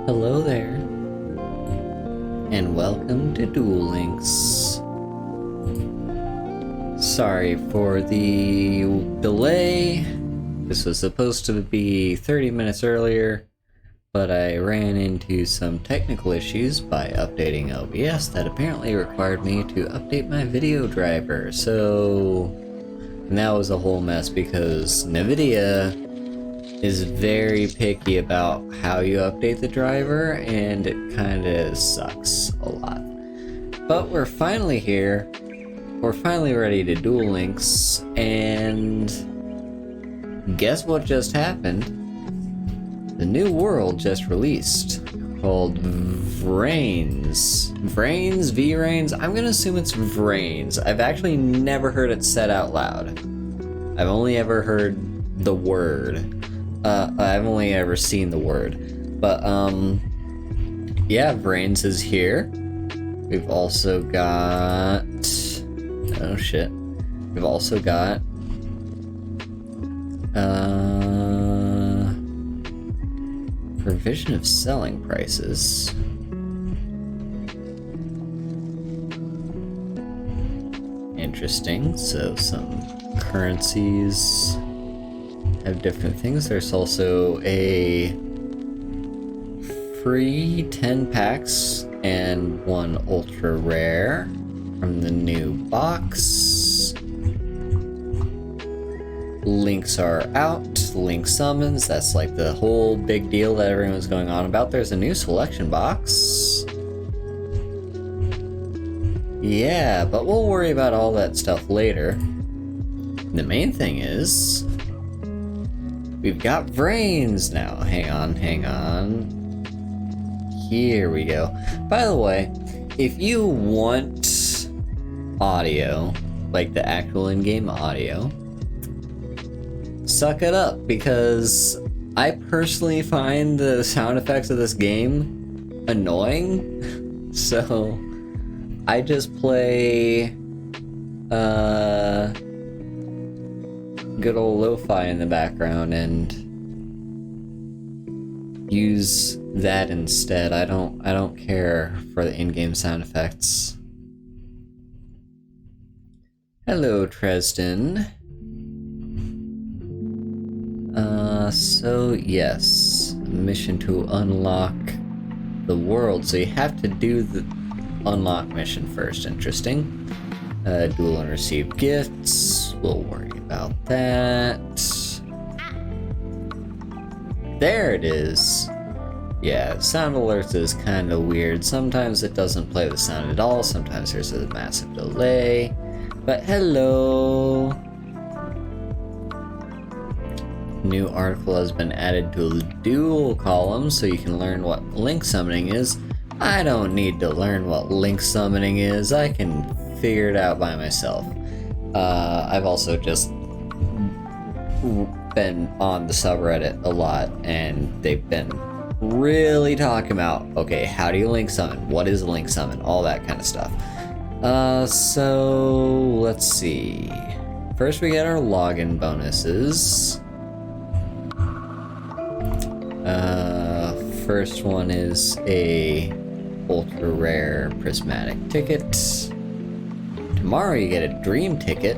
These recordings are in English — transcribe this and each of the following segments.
Hello there, and welcome to Duel Links. Sorry for the delay. This was supposed to be 30 minutes earlier, but I ran into some technical issues by updating OBS that apparently required me to update my video driver. And that was a whole mess because NVIDIA is very picky about how you update the driver, and it kinda sucks a lot. But we're finally here. We're finally ready to Duel Links, and guess what just happened? The new world just released called Vrains. Vrains? I'm gonna assume it's Vrains. I've actually never heard it said out loud. I've only ever heard the word. I've only ever seen the word. But, yeah, Vrains is here. We've also got... oh shit. We've also got... provision of selling prices. Interesting. So some currencies have different things. There's also a free 10 packs and one ultra rare from the new box. Links are out. Link summons. That's like the whole big deal that everyone's going on about. There's a new selection box. Yeah, but we'll worry about all that stuff later. The main thing is we've got Vrains now. Hang on. Here we go. By the way, if you want audio, like the actual in-game audio, suck it up, because I personally find the sound effects of this game annoying. So I just play good old lo-fi in the background and use that instead. I don't care for the in-game sound effects. Hello, Tresden. So yes, mission to unlock the world. So you have to do the unlock mission first. Interesting. Duel and receive gifts. We'll worry about that. There it is. Yeah, sound alerts is kind of weird. Sometimes it doesn't play the sound at all. Sometimes there's a massive delay. But hello. New article has been added to the Duel column so you can learn what link summoning is. I don't need to learn what link summoning is. I can figure it out by myself. I've also just been on the subreddit a lot, and they've been really talking about, okay, how do you link summon? What is a link summon? All that kind of stuff. So let's see. First we get our login bonuses. First one is a ultra rare prismatic ticket. Tomorrow you get a dream ticket,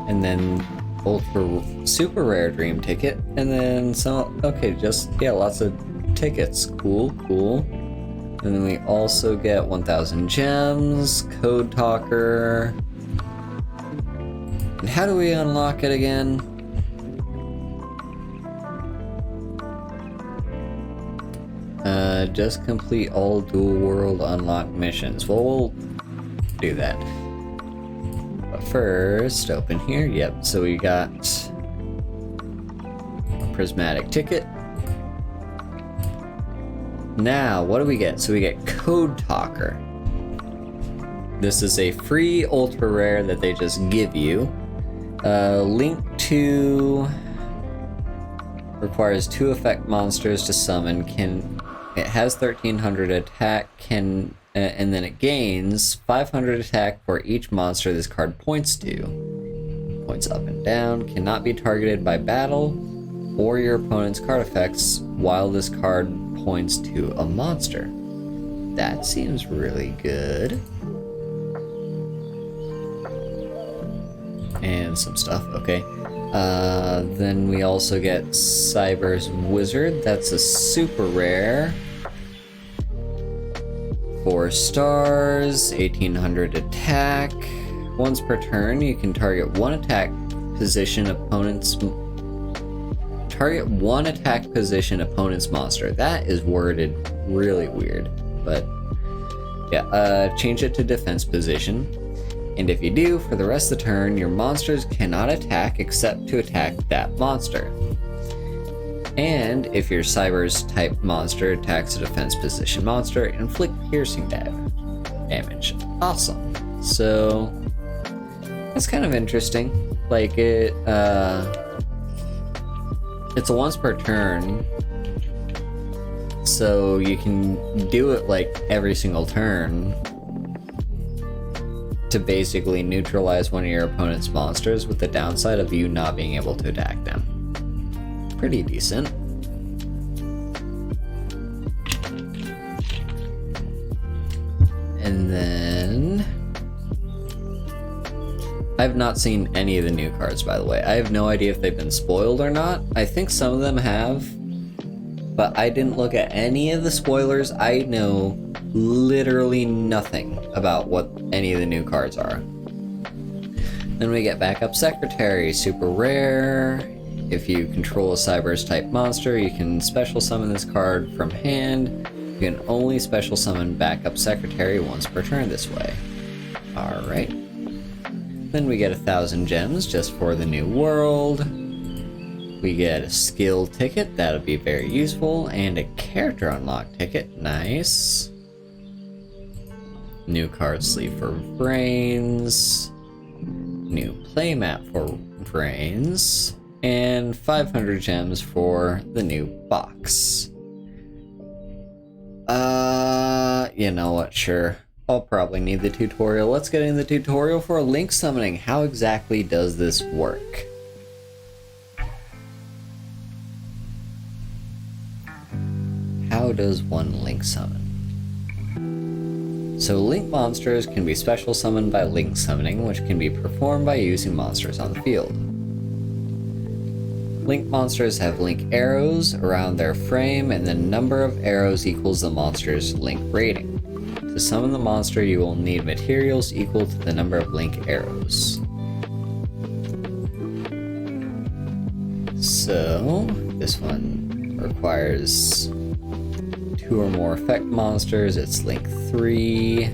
and then ultra super rare dream ticket, and then some. Okay, just lots of tickets. Cool. And then we also get 1,000 gems, code talker. And how do we unlock it again? Just complete all Duel World unlock missions. Well, we'll do that. But first, open here. Yep, so we got a prismatic ticket. Now, what do we get? So we get Code Talker. This is a free ultra rare that they just give you. Link to requires 2 effect monsters to summon. It has 1300 attack, and then it gains 500 attack for each monster this card points to. Points up and down. Cannot be targeted by battle. or your opponent's card effects while this card points to a monster. That seems really good. And some stuff, okay. Then we also get Cyber's Wizard. That's a super rare. 4 stars, 1800 attack. Once per turn, you can target one attack position opponent's monster. That is worded really weird, but yeah. Change it to defense position. And if you do, for the rest of the turn, your monsters cannot attack except to attack that monster. And if your Cyber's type monster attacks a defense position monster, inflict piercing damage. Awesome. So that's kind of interesting. Like it's a once per turn, so you can do it like every single turn to basically neutralize one of your opponent's monsters, with the downside of you not being able to attack them. Pretty decent. And then I've not seen any of the new cards, by the way. I have no idea if they've been spoiled or not. I think some of them have, but I didn't look at any of the spoilers. I know literally nothing about what any of the new cards are. Then we get Backup Secretary, super rare. If you control a Cyber's type monster, you can special summon this card from hand. You can only special summon Backup Secretary once per turn this way. Alright. Then we get 1,000 gems just for the new world. We get a skill ticket, that'll be very useful, and a character unlock ticket, nice. New card sleeve for Vrains. New playmat for Vrains. And 500 gems for the new box. You know what, sure. I'll probably need the tutorial. Let's get into the tutorial for link summoning. How exactly does this work? How does one link summon? So link monsters can be special summoned by link summoning, which can be performed by using monsters on the field. Link monsters have link arrows around their frame, and the number of arrows equals the monster's link rating. To summon the monster, you will need materials equal to the number of link arrows. So, this one requires 2 or more effect monsters. It's link 3.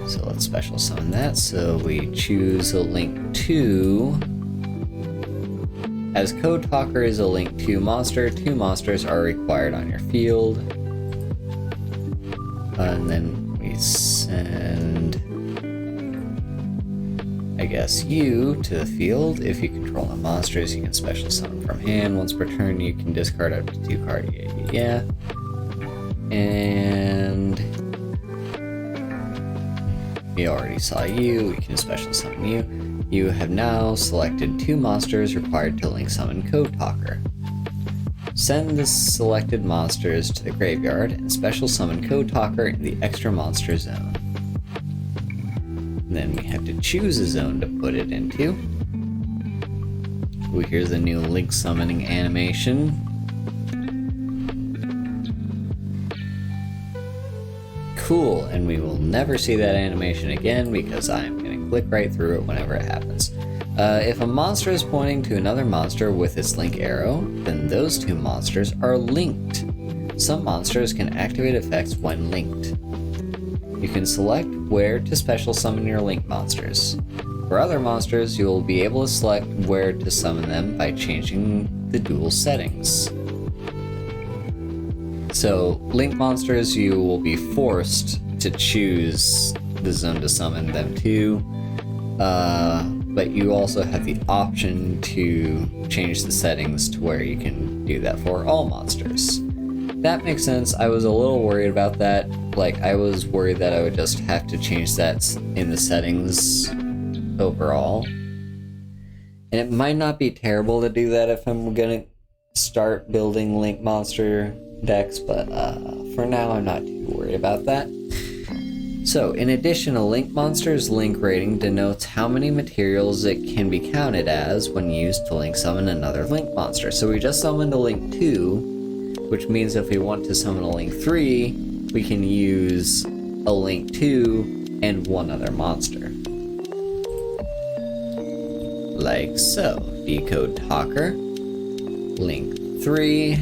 So let's special summon that. So we choose a link 2. As Code Talker is a link 2 monster, 2 monsters are required on your field. And then we send, I guess, you to the field. If you control the monsters, you can special summon from hand. Once per turn, you can discard up to 2 cards. Yeah. And we already saw you. We can special summon you. You have now selected 2 monsters required to link summon Code Talker. Send the selected monsters to the graveyard and special summon Code Talker in the extra monster zone. And then we have to choose a zone to put it into. Ooh, here's a new link summoning animation. Cool, and we will never see that animation again because I'm going to click right through it whenever it happens. If a monster is pointing to another monster with its link arrow, then those 2 monsters are linked. Some monsters can activate effects when linked. You can select where to special summon your link monsters. For other monsters, you will be able to select where to summon them by changing the duel settings. So, link monsters, you will be forced to choose the zone to summon them to, but you also have the option to change the settings to where you can do that for all monsters. That makes sense. I was a little worried about that. Like, I was worried that I would just have to change that in the settings overall. And it might not be terrible to do that if I'm gonna start building Link monster decks, but for now I'm not too worried about that. So, in addition to Link monsters, Link rating denotes how many materials it can be counted as when used to Link summon another Link monster. So we just summoned a Link 2, which means if we want to summon a Link 3, we can use a Link 2 and one other monster. Like so. Decode Talker, Link 3,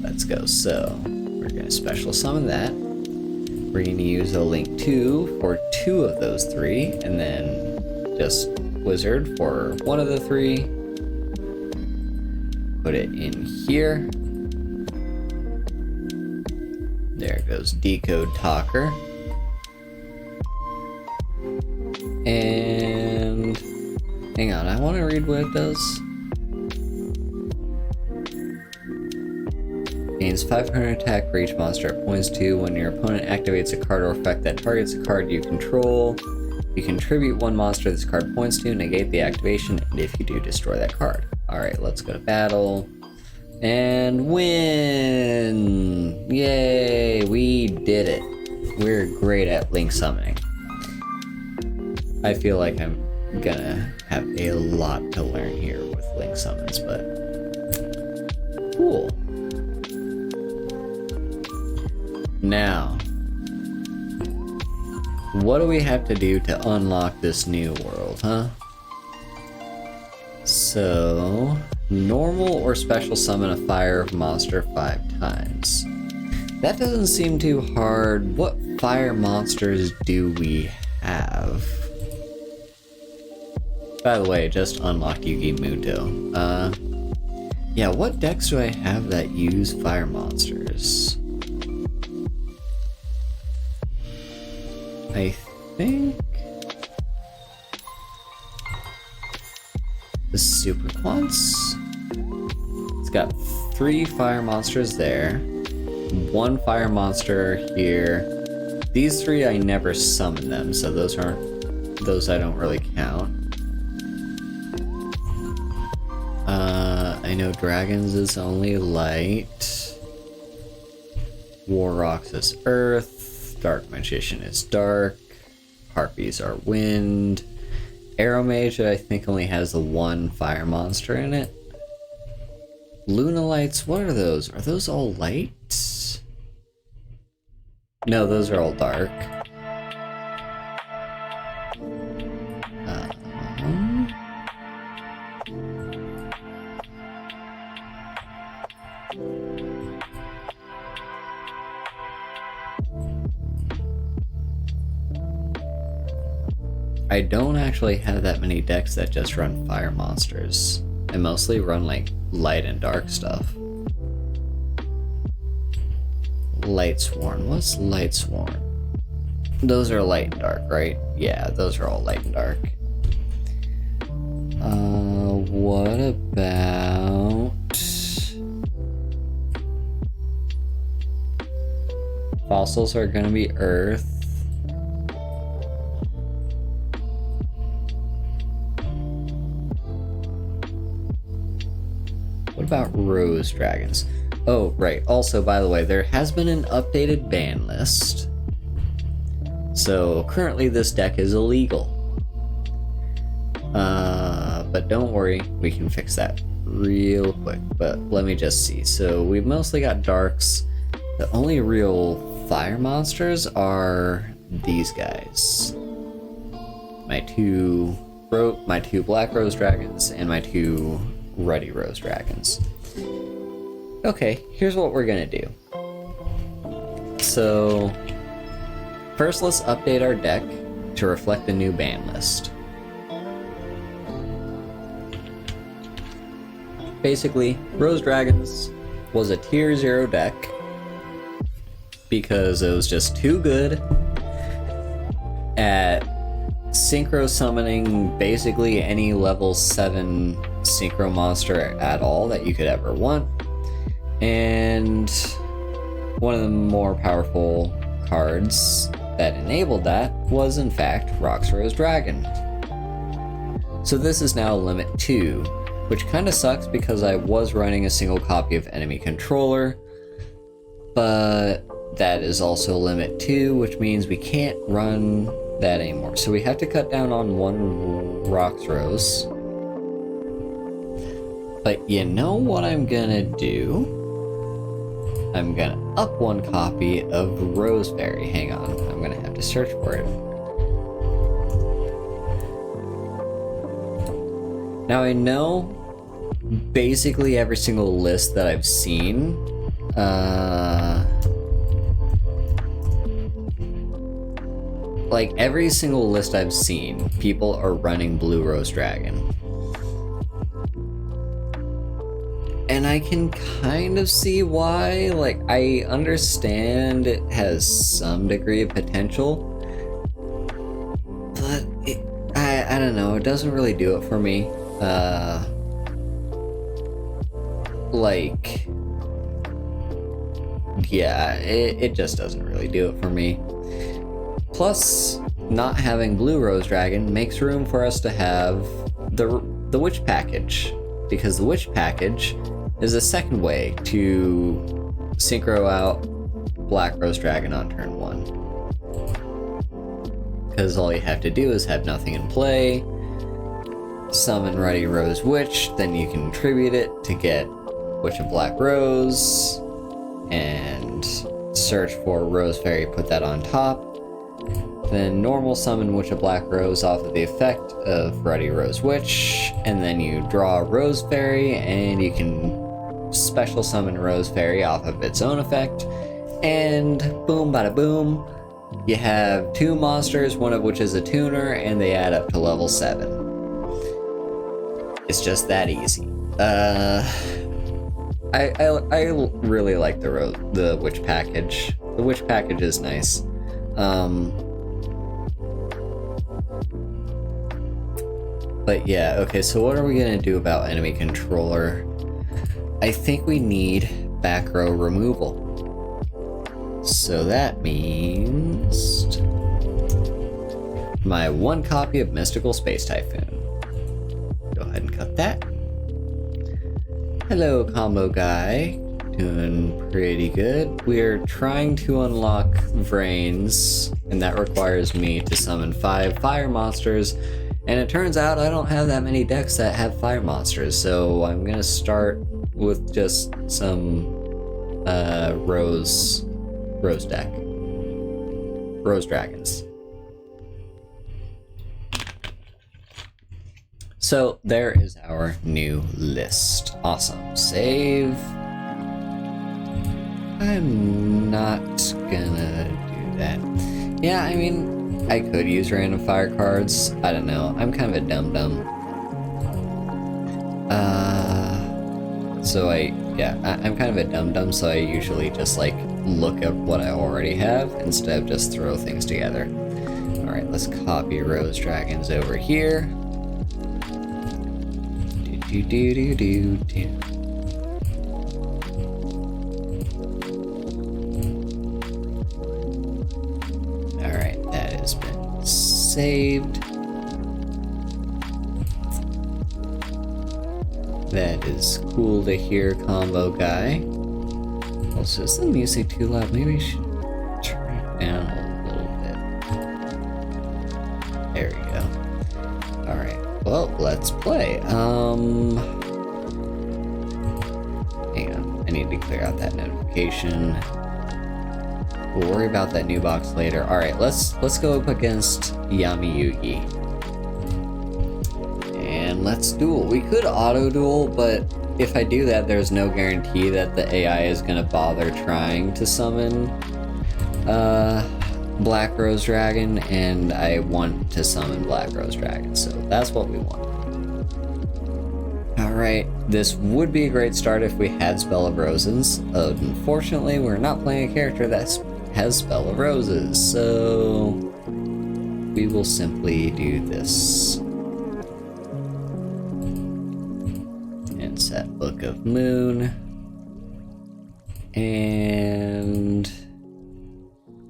let's go. So, we're going to special summon that. We're going to use a Link 2 for 2 of those 3, and then just Wizard for 1 of the 3. Put it in here. There goes Decode Talker. And hang on, I want to read what it does. Gains 500 attack for each monster at points 2. When your opponent activates a card or effect that targets a card you control, you contribute 1 monster this card points to, negate the activation, and if you do, destroy that card. Alright, let's go to battle. And win! Yay! We did it. We're great at Link summoning. I feel like I'm gonna have a lot to learn here with Link summons, but cool. Now, what do we have to do to unlock this new world, huh? So, normal or special summon a fire monster 5 times. That doesn't seem too hard. What fire monsters do we have? By the way, just unlocked Yugi Muto. Yeah, what decks do I have that use fire monsters? I think the Super Quants. It's got 3 fire monsters there, 1 fire monster here. These 3 I never summon them, so those I don't really count. I know Dragons is only light. Warrocks is earth. Dark Magician is dark. Harpies are wind. Arrow Mage, I think, only has the 1 fire monster in it. Lunalights, what are those? Are those all light? No, those are all dark. I don't actually have that many decks that just run fire monsters. I mostly run like light and dark stuff. Lightsworn. What's Lightsworn? Those are light and dark, right? Yeah, those are all light and dark. What about fossils are gonna be earth. What about rose dragons? Oh, right. Also, by the way, there has been an updated ban list. So currently this deck is illegal. But don't worry, we can fix that real quick. But let me just see. So we've mostly got darks. The only real fire monsters are these guys. My two black rose dragons and my 2 ruddy rose dragons. Okay, here's what we're gonna do. So, first let's update our deck to reflect the new ban list. Basically, Rose Dragons was a tier 0 deck because it was just too good at synchro summoning basically any level 7 synchro monster at all that you could ever want. And one of the more powerful cards that enabled that was in fact Roxrose Dragon. So this is now limit 2. which kind of sucks because I was running a single copy of enemy controller, but that is also limit 2, which means we can't run that anymore. So we have to cut down on 1 Rocks Rose. But you know what I'm gonna do? I'm gonna up 1 copy of Roseberry. Hang on, I'm gonna have to search for it. Now I know basically every single list that I've seen, like every single list I've seen, people are running Blue Rose Dragon. And I can kind of see why. Like, I understand it has some degree of potential, but I don't know, it doesn't really do it for me. Like, yeah, it just doesn't really do it for me. Plus, not having Blue Rose Dragon makes room for us to have the Witch Package, because the Witch Package is a second way to synchro out Black Rose Dragon on turn 1. Because all you have to do is have nothing in play, summon Ruddy Rose Witch, then you can tribute it to get Witch of Black Rose, and search for Rose Fairy, put that on top. Then normal summon Witch of Black Rose off of the effect of Ruddy Rose Witch, and then you draw Rose Fairy, and you can special summon Rose Fairy off of its own effect, and boom bada boom, you have 2 monsters, one of which is a tuner, and they add up to level 7. It's just that easy. I really like the Witch Package. The Witch Package is nice. But yeah, okay, so what are we gonna do about enemy controller? I think we need back row removal. So that means my 1 copy of Mystical Space Typhoon. Go ahead and cut that. Hello, combo guy. Doing pretty good. We're trying to unlock Vrains, and that requires me to summon 5 fire monsters. And it turns out I don't have that many decks that have fire monsters, so I'm gonna start with just some Rose Dragons. So there is our new list. Awesome. Save. I'm not gonna do that. Yeah, I mean, I could use random fire cards. I don't know. I'm kind of a dum-dum. I'm kind of a dum-dum, so I usually just like look at what I already have instead of just throw things together. Alright, let's copy Rose Dragons over here. Do. Alright, that has been saved. That is cool to hear, combo guy. Also, is the music too loud? Maybe I should turn it down a little bit. There we go. Alright, well, let's play. Hang on, I need to clear out that notification. We'll worry about that new box later. Alright, let's go up against Yami Yugi. And let's duel. We could auto-duel, but if I do that, there's no guarantee that the AI is gonna bother trying to summon Black Rose Dragon, and I want to summon Black Rose Dragon, so that's what we want. Alright, this would be a great start if we had Spell of Roses. Unfortunately, we're not playing a character that has Spell of Roses, so we will simply do this. And set Book of Moon. And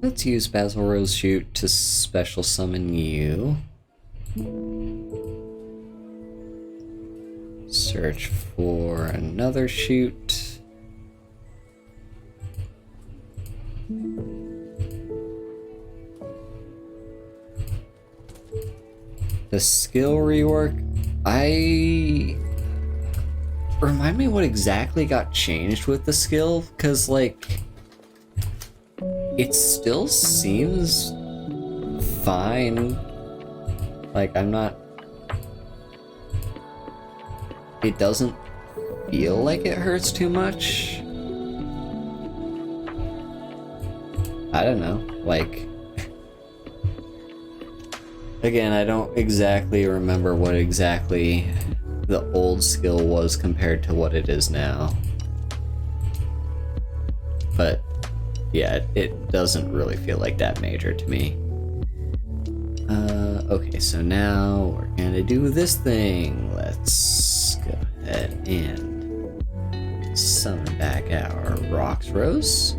let's use Basil Rose Shoot to special summon you. search for another shoot. The skill rework, remind me what exactly got changed with the skill, because like it still seems fine. Like it doesn't feel like it hurts too much. I don't know, like again, I don't exactly remember what exactly the old skill was compared to what it is now. But yeah, it doesn't really feel like that major to me. Okay, so now we're gonna do this thing. Let's go ahead and summon back our Rocks Rose.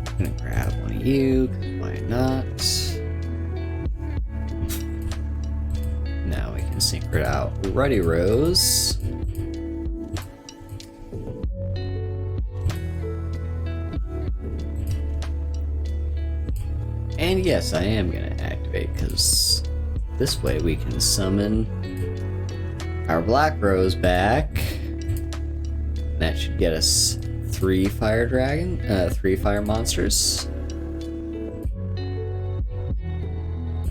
I'm gonna grab one of you, 'cause why not? Now we can sync out Ruddy Rose. And yes, I am gonna activate, because this way we can summon our Black Rose back. That should get us 3 fire monsters.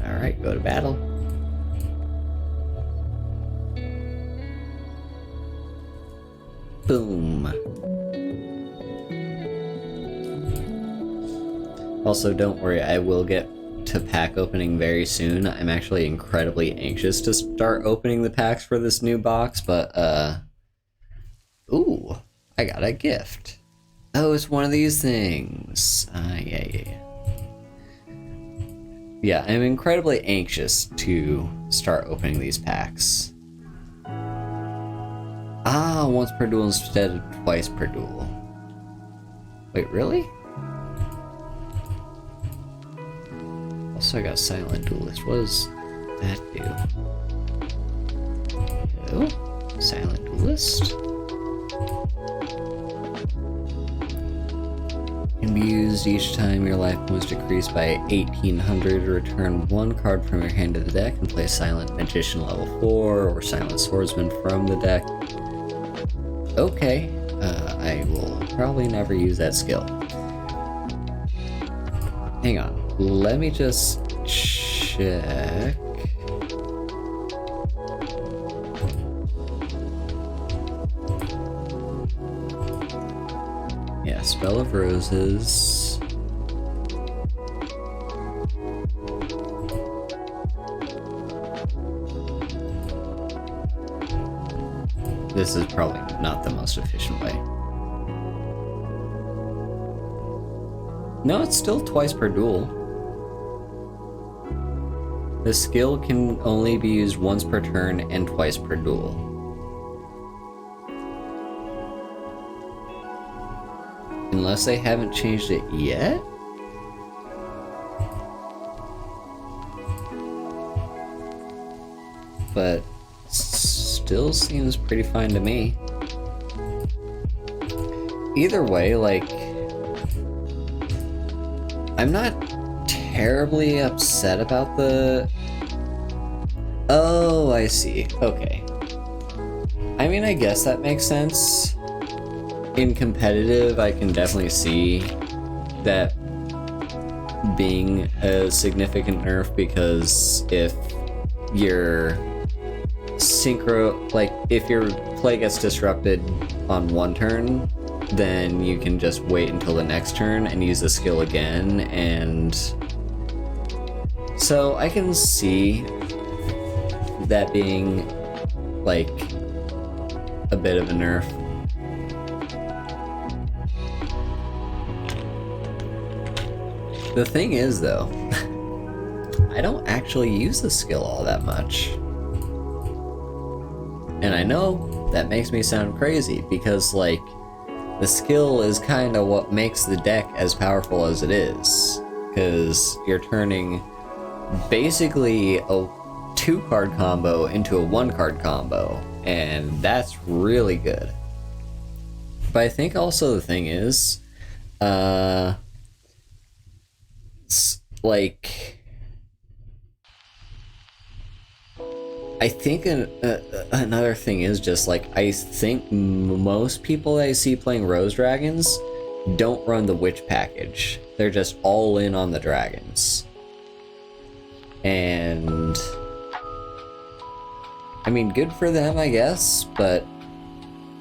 Alright, go to battle. Boom. Also, don't worry, I will get to pack opening very soon. I'm actually incredibly anxious to start opening the packs for this new box, but, ooh, I got a gift. Oh, it's one of these things. Yeah. Yeah, I'm incredibly anxious to start opening these packs. Ah, once per duel instead of twice per duel. Wait, really? Also, I got Silent Duelist. What does that do? Hello? Silent Duelist? Can be used each time your life points decrease by 1800. Return 1 card from your hand to the deck and play Silent Magician level 4 or Silent Swordsman from the deck. Okay, I will probably never use that skill. Hang on. Let me just check. Yeah, Spell of Roses. This is probably not the most efficient way. No, it's still twice per duel. The skill can only be used once per turn and twice per duel. Unless they haven't changed it yet? But still seems pretty fine to me. Either way, like, I'm not terribly upset about the... Oh, I see. Okay. I mean, I guess that makes sense. In competitive, I can definitely see that being a significant nerf, because if your if your play gets disrupted on one turn, then you can just wait until the next turn and use the skill again, and so I can see that being like a bit of a nerf. The thing is, though, I don't actually use the skill all that much. And I know that makes me sound crazy, because, like, the skill is kind of what makes the deck as powerful as it is. Because you're turning basically a 2-card combo into a 1-card combo, and that's really good. But I think also the thing is, like, I think another thing is just like, I think most people that I see playing Rose Dragons don't run the Witch package. They're just all in on the dragons. And I mean, good for them, I guess, but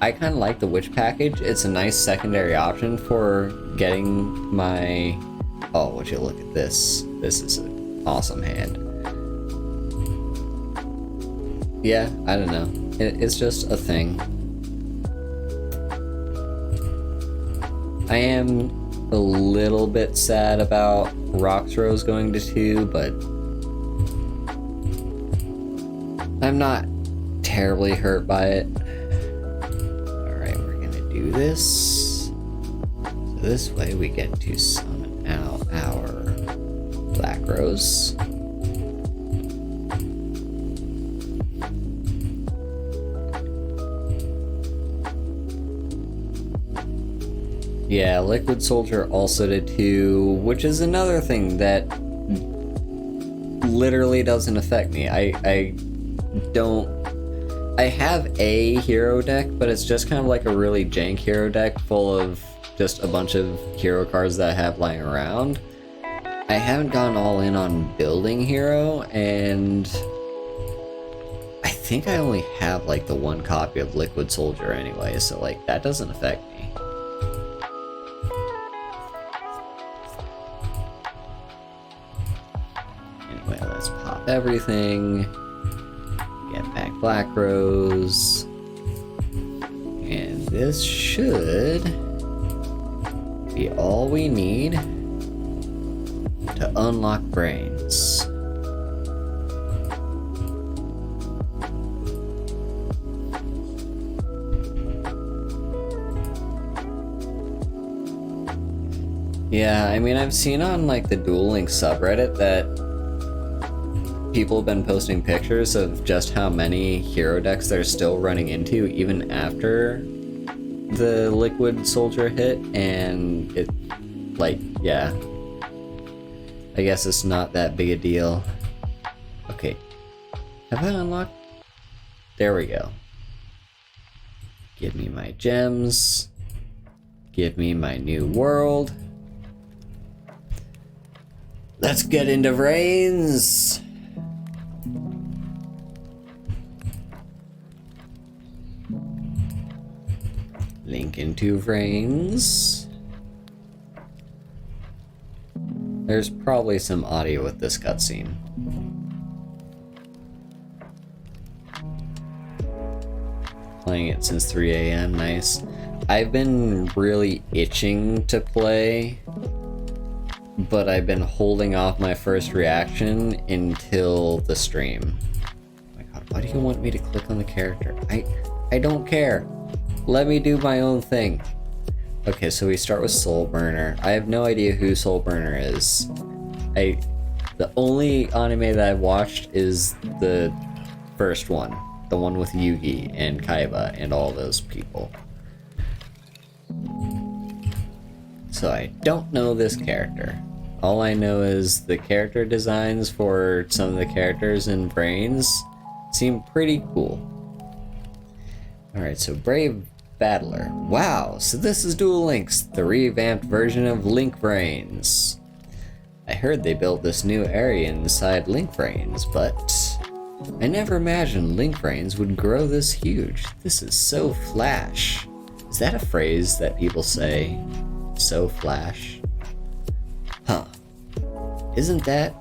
I kind of like the Witch package. It's a nice secondary option for getting my... Oh, would you look at this? This is an awesome hand. Yeah, I don't know. It's just a thing. I am a little bit sad about Roxrose going to 2, but I'm not terribly hurt by it. Alright, we're gonna do this. So this way we get to summon out our Black Rose. Yeah, Liquid Soldier also did 2, which is another thing that literally doesn't affect me. I have a hero deck, but it's just kind of like a really jank hero deck full of just a bunch of hero cards that I have lying around. I haven't gone all in on building hero, and I think I only have like the 1 copy of Liquid Soldier anyway, so like that doesn't affect me. Anyway, let's pop everything. Get back Black Rose. And this should be all we need to unlock Vrains. Yeah, I mean, I've seen on like the Duel Links subreddit that people have been posting pictures of just how many hero decks they're still running into even after the Liquid Soldier hit, and it, like, yeah. I guess it's not that big a deal. Okay. Have I unlocked? There we go. Give me my gems. Give me my new world. Let's get into Vrains! Link into Vrains. There's probably some audio with this cutscene. Playing it since 3 a.m. Nice. I've been really itching to play, but I've been holding off my first reaction until the stream. Oh my god, why do you want me to click on the character? I don't care. Let me do my own thing. Okay, so we start with Soulburner. I have no idea who Soulburner is. The only anime that I've watched is the first one. The one with Yugi and Kaiba and all those people. So I don't know this character. All I know is the character designs for some of the characters in Vrains seem pretty cool. Alright, so Brave Battler. Wow, so this is Duel Links, the revamped version of Link Vrains. I heard they built this new area inside Link Vrains, but I never imagined Link Vrains would grow this huge. This is so flash. Is that a phrase that people say? So flash? Huh. Isn't that?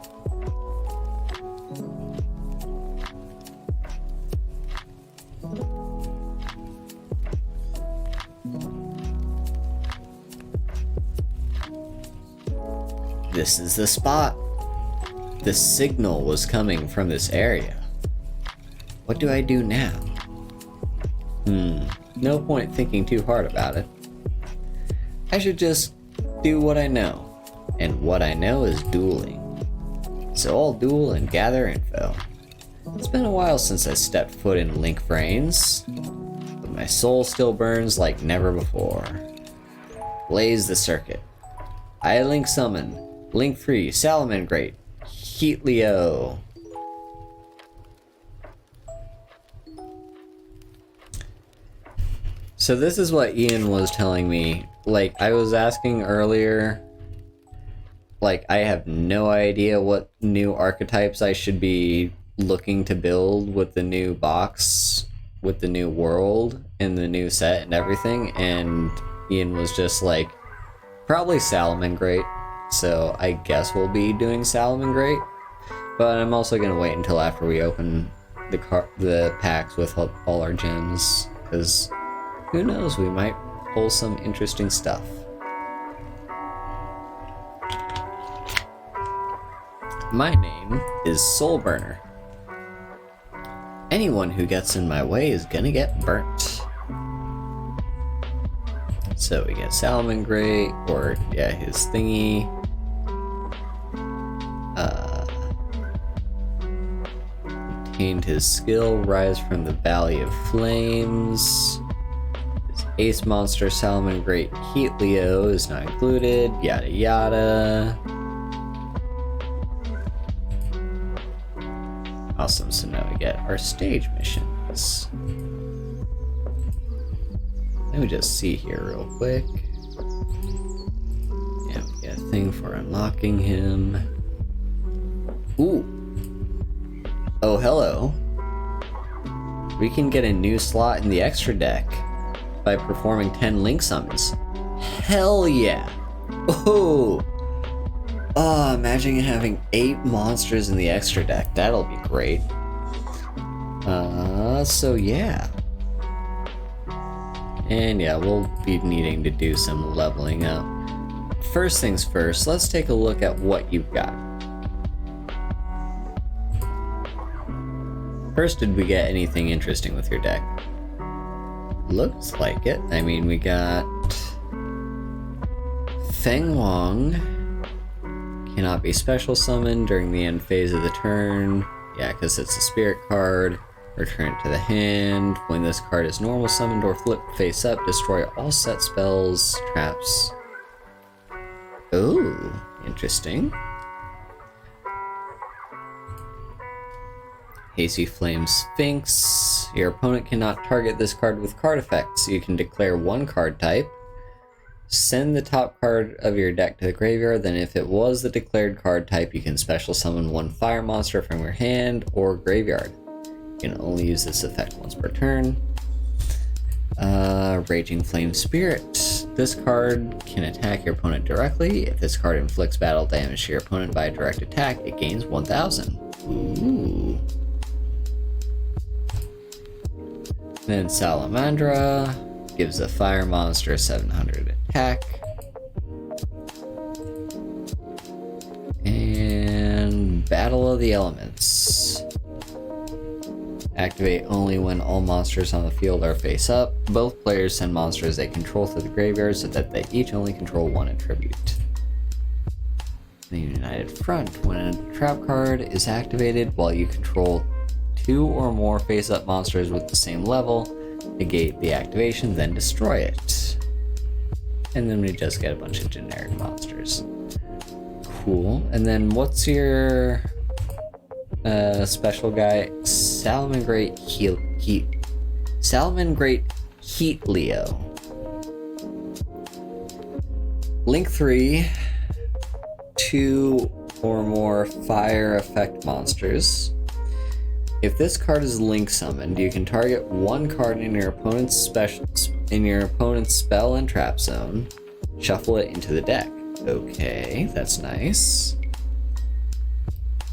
This is the spot. The signal was coming from this area. What do I do now? No point thinking too hard about it. I should just do what I know. And what I know is dueling. so I'll duel and gather info. It's been a while since I stepped foot in Link Vrains, but my soul still burns like never before. Blaze the circuit. I Link summon. Link 3, Salamangreat, Heatleo. So this is what Ian was telling me. Like, I was asking earlier, like, I have no idea what new archetypes I should be looking to build with the new box, with the new world, and the new set and everything, and Ian was just like, probably Salamangreat. So I guess we'll be doing Salamangreat, but I'm also gonna wait until after we open the packs with all our gems, because who knows, we might pull some interesting stuff. My name is Soulburner. Anyone who gets in my way is gonna get burnt. So we get Salamangreat, or yeah, his thingy. Obtained his skill, Rise from the Valley of Flames. His ace monster, Salamangreat Heatleo, is not included, yada yada. Awesome, so now we get our stage missions. Let me just see here real quick. Yeah, we get a thing for unlocking him. Ooh. Oh, hello. We can get a new slot in the extra deck by performing 10 Link summons. Hell yeah. Oh. Oh, imagine having 8 monsters in the extra deck. That'll be great. So yeah. And yeah, we'll be needing to do some leveling up. First things first, let's take a look at what you've got. First, did we get anything interesting with your deck? Looks like it. I mean, we got Feng Wong. Cannot be special summoned during the end phase of the turn. Yeah, because it's a spirit card. Return it to the hand. When this card is normal summoned or flip face up, destroy all set spells, traps. Ooh, interesting. Hazy Flame Sphinx. Your opponent cannot target this card with card effects. You can declare one card type. Send the top card of your deck to the graveyard, then if it was the declared card type, you can special summon one fire monster from your hand or graveyard. You can only use this effect once per turn. Raging Flame Spirit. This card can attack your opponent directly. If this card inflicts battle damage to your opponent by a direct attack, it gains 1000. Ooh. Then Salamandra gives a fire monster 700 attack. And Battle of the Elements. Activate only when all monsters on the field are face up. Both players send monsters they control to the graveyard so that they each only control one attribute. The United Front. When a trap card is activated while you control 2 or more face-up monsters with the same level, negate the activation, then destroy it. And then we just get a bunch of generic monsters. Cool. And then what's your special guy? Salamangreat Salamangreat Heatleo. Link 3, 2 or more fire effect monsters. If this card is link summoned, you can target one card in your opponent's spell and trap zone. Shuffle it into the deck. Okay, that's nice.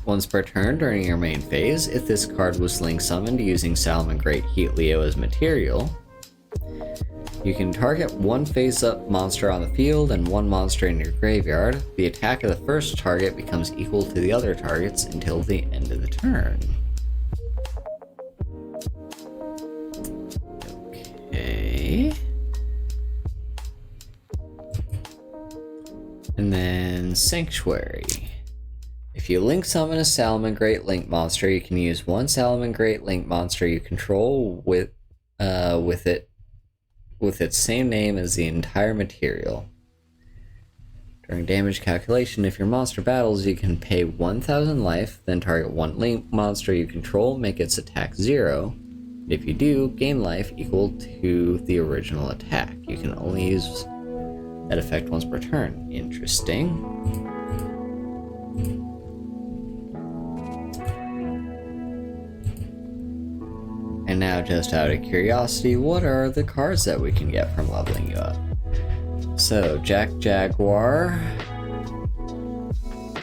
Once per turn during your main phase, if this card was link summoned using Salamangreat Heatleo as material, you can target one face-up monster on the field and one monster in your graveyard. The attack of the first target becomes equal to the other targets until the end of the turn. Okay. And then Sanctuary. If If you link summon a Salamangreat Link monster, you can use one Salamangreat Link monster you control with its same name as the entire material. During damage calculation, if your monster battles, you can pay 1,000 life, then target one Link monster you control, make its attack 0. If you do, gain life equal to the original attack. You can only use that effect once per turn. Interesting. And now, just out of curiosity, what are the cards that we can get from leveling you up? So, Jaguar.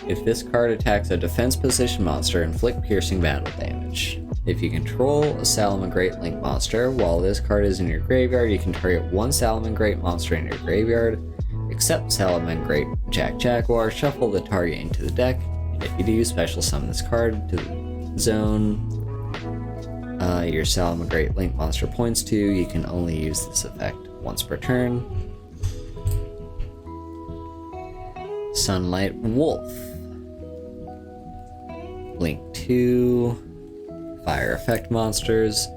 If this card attacks a defense position monster, inflict piercing battle damage. If you control a Salamangreat Link monster, while this card is in your graveyard, you can target one Salamangreat monster in your graveyard, except Salamangreat Jaguar, shuffle the target into the deck, and if you do, special summon this card to the zone your Salamangreat Link monster points to. You can only use this effect once per turn. Sunlight Wolf. Link 2 fire effect monsters.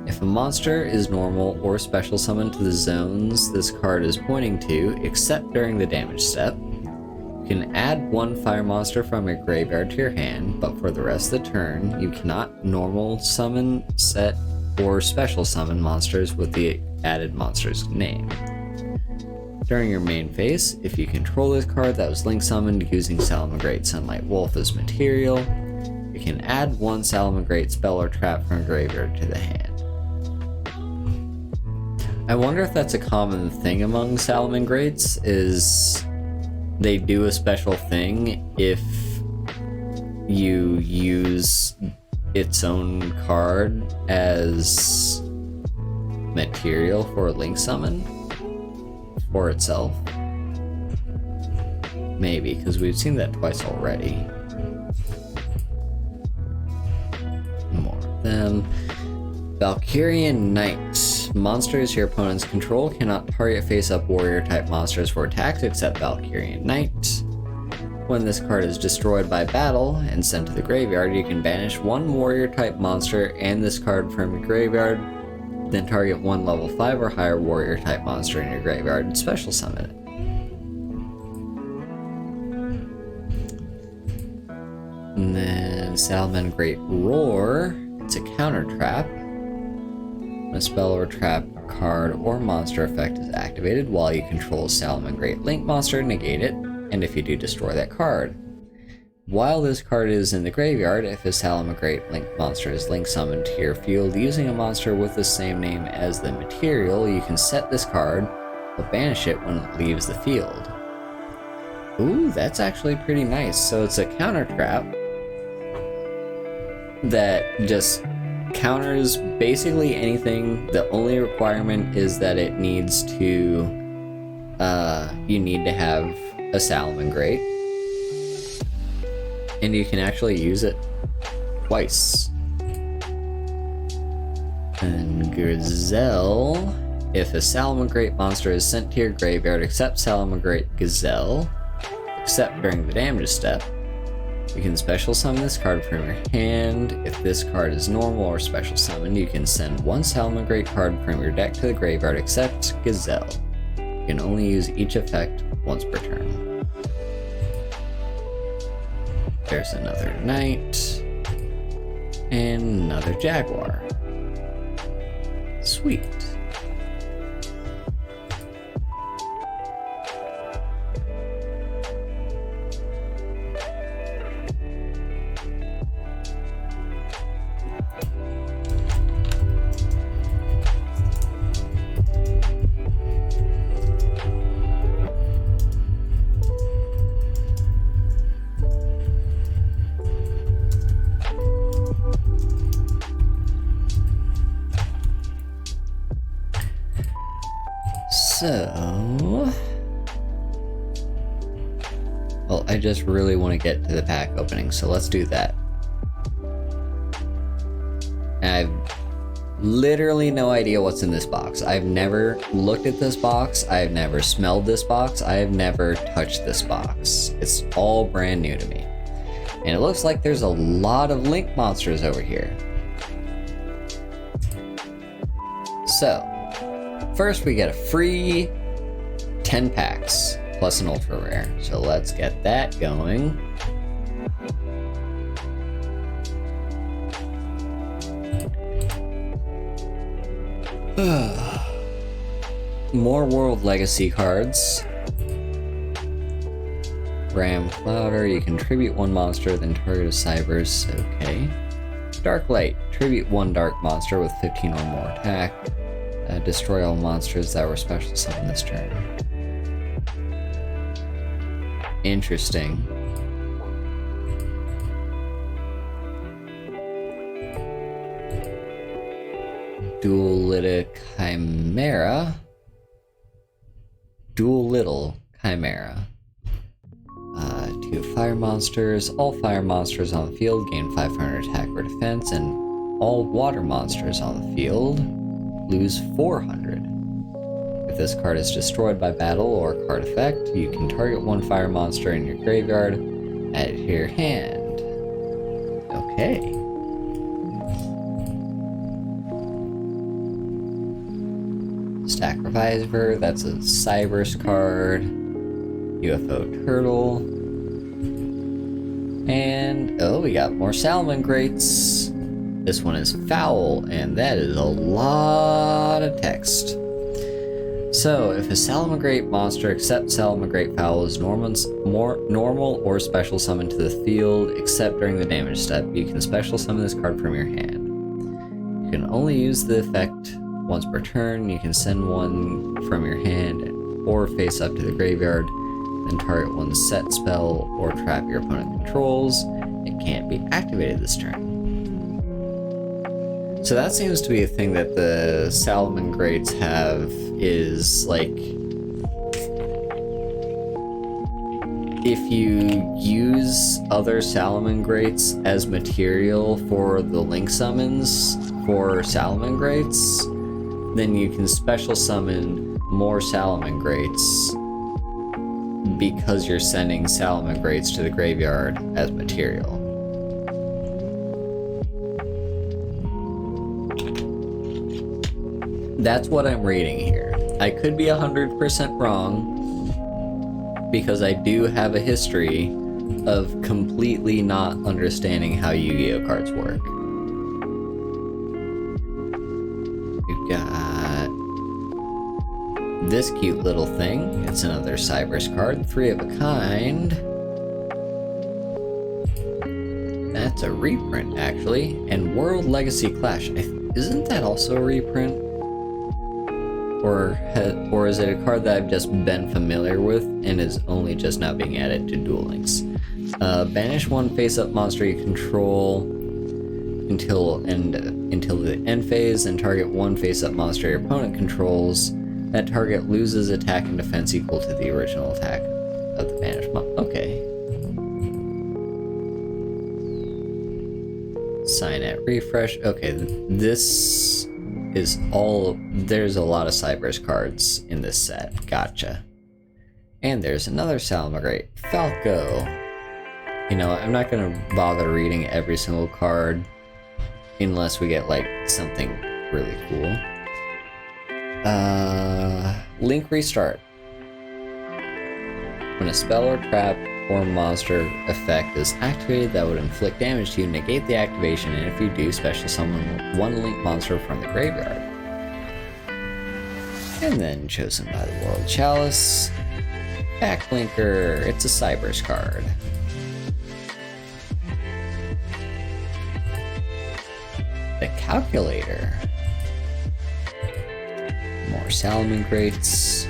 If a monster is normal or special summoned to the zones this card is pointing to, except during the damage step, you can add one fire monster from your graveyard to your hand, but for the rest of the turn, you cannot normal summon, set, or special summon monsters with the added monster's name. During your main phase, if you control this card that was link summoned using Salamangreat Sunlight Wolf as material, you can add one Salamangreat spell or trap from graveyard to the hand. I wonder if that's a common thing among Salamangreats, is they do a special thing if you use its own card as material for a link summon for itself. Maybe, because we've seen that twice already. More of them. Valkyrian Knight. Monsters your opponents control cannot target face-up warrior-type monsters for attacks except Valkyrian Knight. When this card is destroyed by battle and sent to the graveyard, you can banish one warrior-type monster and this card from your graveyard, then target one level 5 or higher warrior-type monster in your graveyard and special summon it. And then Salamangreat Roar. It's a counter trap. When a spell or trap card or monster effect is activated while you control a Salamangreat Link monster, negate it, and if you do, destroy that card. While this card is in the graveyard, if a Salamangreat Link monster is link summoned to your field using a monster with the same name as the material, you can set this card, but banish it when it leaves the field. Ooh, that's actually pretty nice. So it's a counter trap that just counters basically anything. The only requirement is that it needs to, you need to have a Salamangreat, and you can actually use it twice. And Gazelle. If a Salamangreat monster is sent to your graveyard, except Salamangreat Gazelle, except during the damage step, you can special summon this card from your hand. If this card is normal or special summoned, you can send one Salamangreat card from your deck to the graveyard except Gazelle. You can only use each effect once per turn. There's another Knight. And another Jaguar. Sweet. So, well, I just really want to get to the pack opening, so let's do that. I've literally no idea what's in this box. I've never looked at this box. I've never smelled this box. I have never touched this box. It's all brand new to me. And it looks like there's a lot of link monsters over here. So, first we get a free 10 packs plus an ultra rare. So let's get that going. More World Legacy cards. Ram Flounder, you can tribute one monster, then target a Cybers. Okay. Dark Light, tribute one dark monster with 15 or more attack. Destroy all monsters that were special summoned this turn. Interesting. Dual Little Chimera. 2 fire monsters. All fire monsters on the field gain 500 attack or defense, and all water monsters on the field lose 400. If this card is destroyed by battle or card effect, you can target one fire monster in your graveyard, add it to your hand. Okay. Stack Reviver, that's a Cybers card. UFO Turtle. And, oh, we got more Salamangreats. This one is Foul, and that is a lot of text. So, if a Salamangreat monster except Salamangreat Foul is normal or special summoned to the field, except during the damage step, you can special summon this card from your hand. You can only use the effect once per turn. You can send one from your hand or face up to the graveyard, then target one set spell or trap your opponent controls. It can't be activated this turn. So that seems to be a thing that the Salamangreats have, is like, if you use other Salamangreats as material for the link summons for Salamangreats, then you can special summon more Salamangreats because you're sending Salamangreats to the graveyard as material. That's what I'm reading here. I could be 100% wrong, because I do have a history of completely not understanding how Yu-Gi-Oh cards work. We've got this cute little thing. It's another Cybers card, 3 of a kind. That's a reprint, actually. And World Legacy Clash. Isn't that also a reprint? Or is it a card that I've just been familiar with and is only just now being added to Duel Links? Banish one face-up monster you control until the end phase, and target one face-up monster your opponent controls. That target loses attack and defense equal to the original attack of the banished monster. Okay. Sign at refresh. Okay, this is all. There's a lot of Cybers cards in this set. Gotcha. And there's another Salamangreat, Falco. You know, I'm not gonna bother reading every single card unless we get like something really cool. Link Restart. When a spell or trap or monster effect is activated that would inflict damage to you, negate the activation, and if you do, special summon one link monster from the graveyard. And then chosen by the World Chalice. Backlinker, it's a Cybers card. The Calculator. More Salamangreats.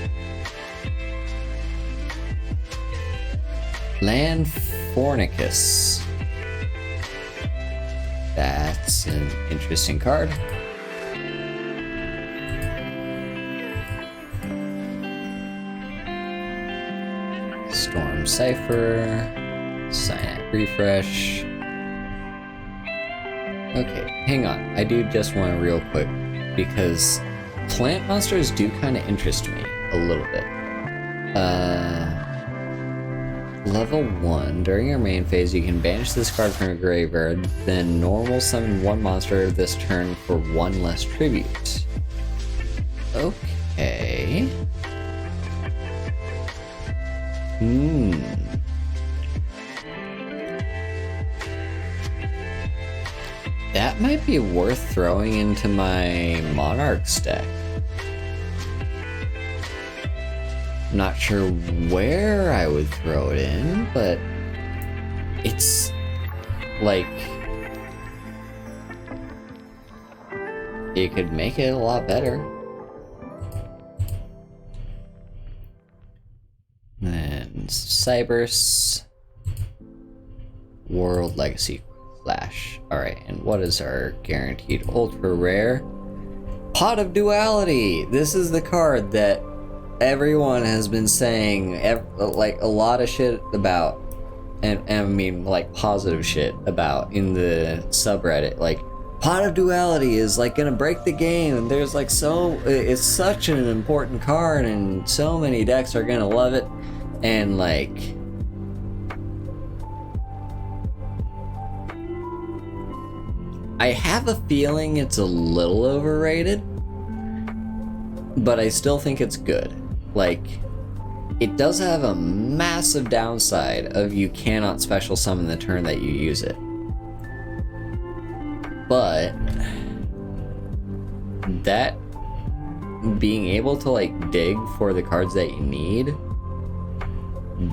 Land Fornicus. That's an interesting card. Storm Cipher. Sign refresh. Okay, hang on. I do just want to real quick, because plant monsters do kind of interest me a little bit. Level 1. During your main phase, you can banish this card from your graveyard, then normal summon one monster this turn for one less tribute. Okay. That might be worth throwing into my Monarch's deck. Not sure where I would throw it in, but it's like you could make it a lot better. Then Cybers, World Legacy Flash. Alright, and what is our guaranteed ultra rare? Pot of Duality! This is the card that everyone has been saying like a lot of shit about, and I mean like positive shit about in the subreddit. Like, Pot of Duality is like gonna break the game, and there's like it's such an important card and so many decks are gonna love it, and like I have a feeling it's a little overrated, but I still think it's good. Like, it does have a massive downside of you cannot special summon the turn that you use it. But that being able to like dig for the cards that you need,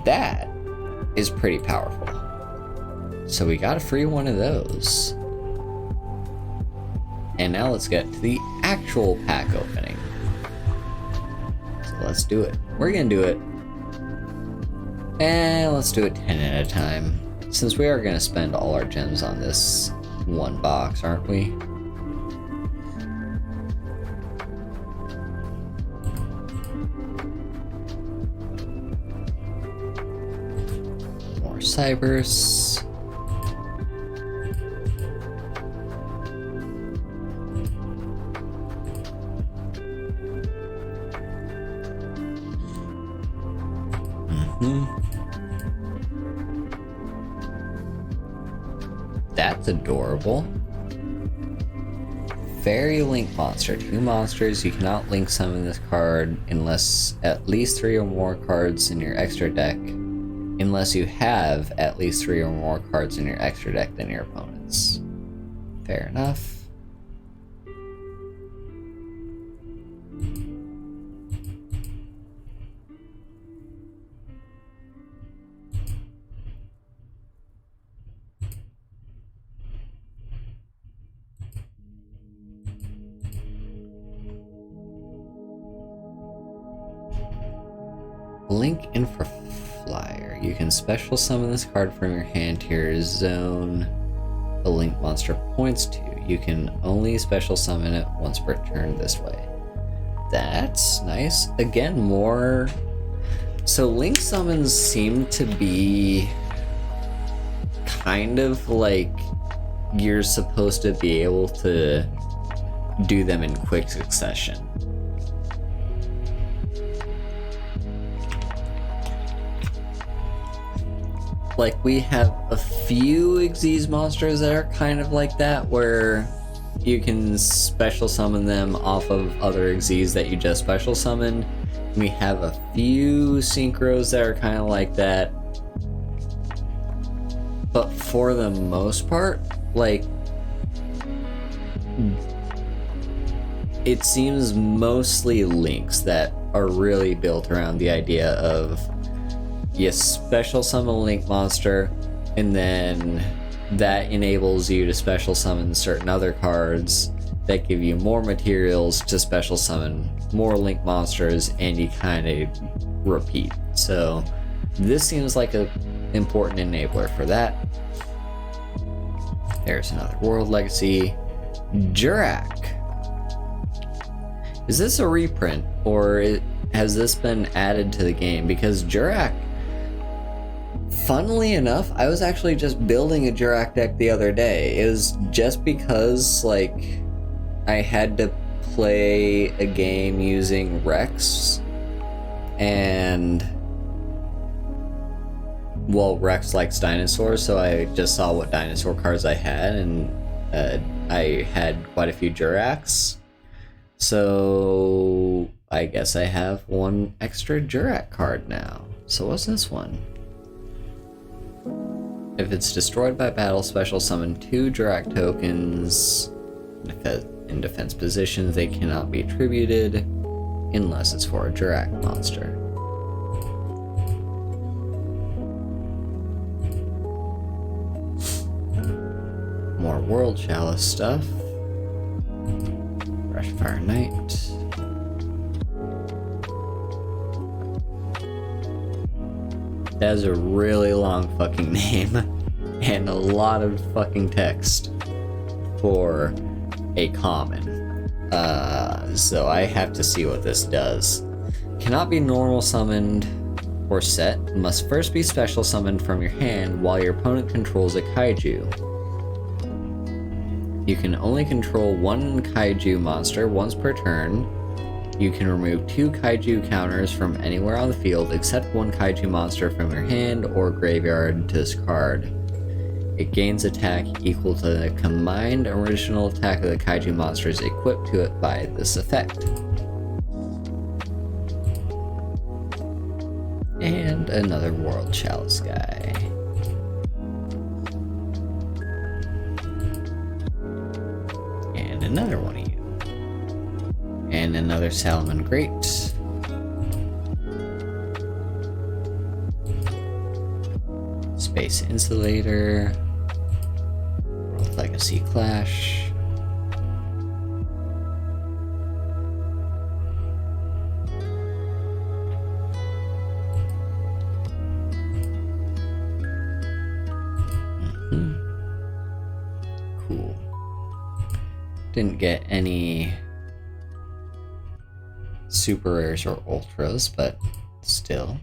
that is pretty powerful. So we got a free one of those. And now let's get to the actual pack opening. So let's do it. We're gonna do it. And let's do it 10 at a time. Since we are gonna spend all our gems on this one box, aren't we? More Cybers. That's adorable. Fairy Link Monster. 2 monsters. You cannot link summon this card unless at least 3 or more cards in your extra deck. Unless you have at least 3 or more cards in your extra deck than your opponent's. Fair enough. Link Infra Flyer. You can special summon this card from your hand to your zone the link monster points to. You can only special summon it once per turn this way. That's nice. Again, more... So link summons seem to be kind of like you're supposed to be able to do them in quick succession. Like, we have a few Xyz monsters that are kind of like that, where you can special summon them off of other Xyz that you just special summoned. We have a few Synchros that are kind of like that. But for the most part, like, it seems mostly links that are really built around the idea of you special summon a link monster, and then that enables you to special summon certain other cards that give you more materials to special summon more link monsters, and you kind of repeat. So this seems like an important enabler for that. There's another World Legacy. Jurak. Is this a reprint, or has this been added to the game? Because Jurak, funnily enough, I was actually just building a Jurak deck the other day. It was just because, like, I had to play a game using Rex, and well, Rex likes dinosaurs, so I just saw what dinosaur cards I had, and I had quite a few Jurax. So I guess I have one extra Jurac card now. So what's this one? If it's destroyed by battle, special summon 2 Jurac tokens in defense positions. They cannot be attributed unless it's for a Jurac monster. More World Chalice stuff. Fresh Fire Knight. That is a really long fucking name and a lot of fucking text for a common. So I have to see what this does. Cannot be normal summoned or set. Must first be special summoned from your hand while your opponent controls a kaiju. You can only control 1 kaiju monster once per turn. You can remove 2 kaiju counters from anywhere on the field except 1 kaiju monster from your hand or graveyard to discard. It gains attack equal to the combined original attack of the kaiju monsters equipped to it by this effect. And another World Chalice guy. And another one of you. And another Salmon Great. Space Insulator. World Legacy Clash. Cool. Didn't get any super rares or ultras, but still.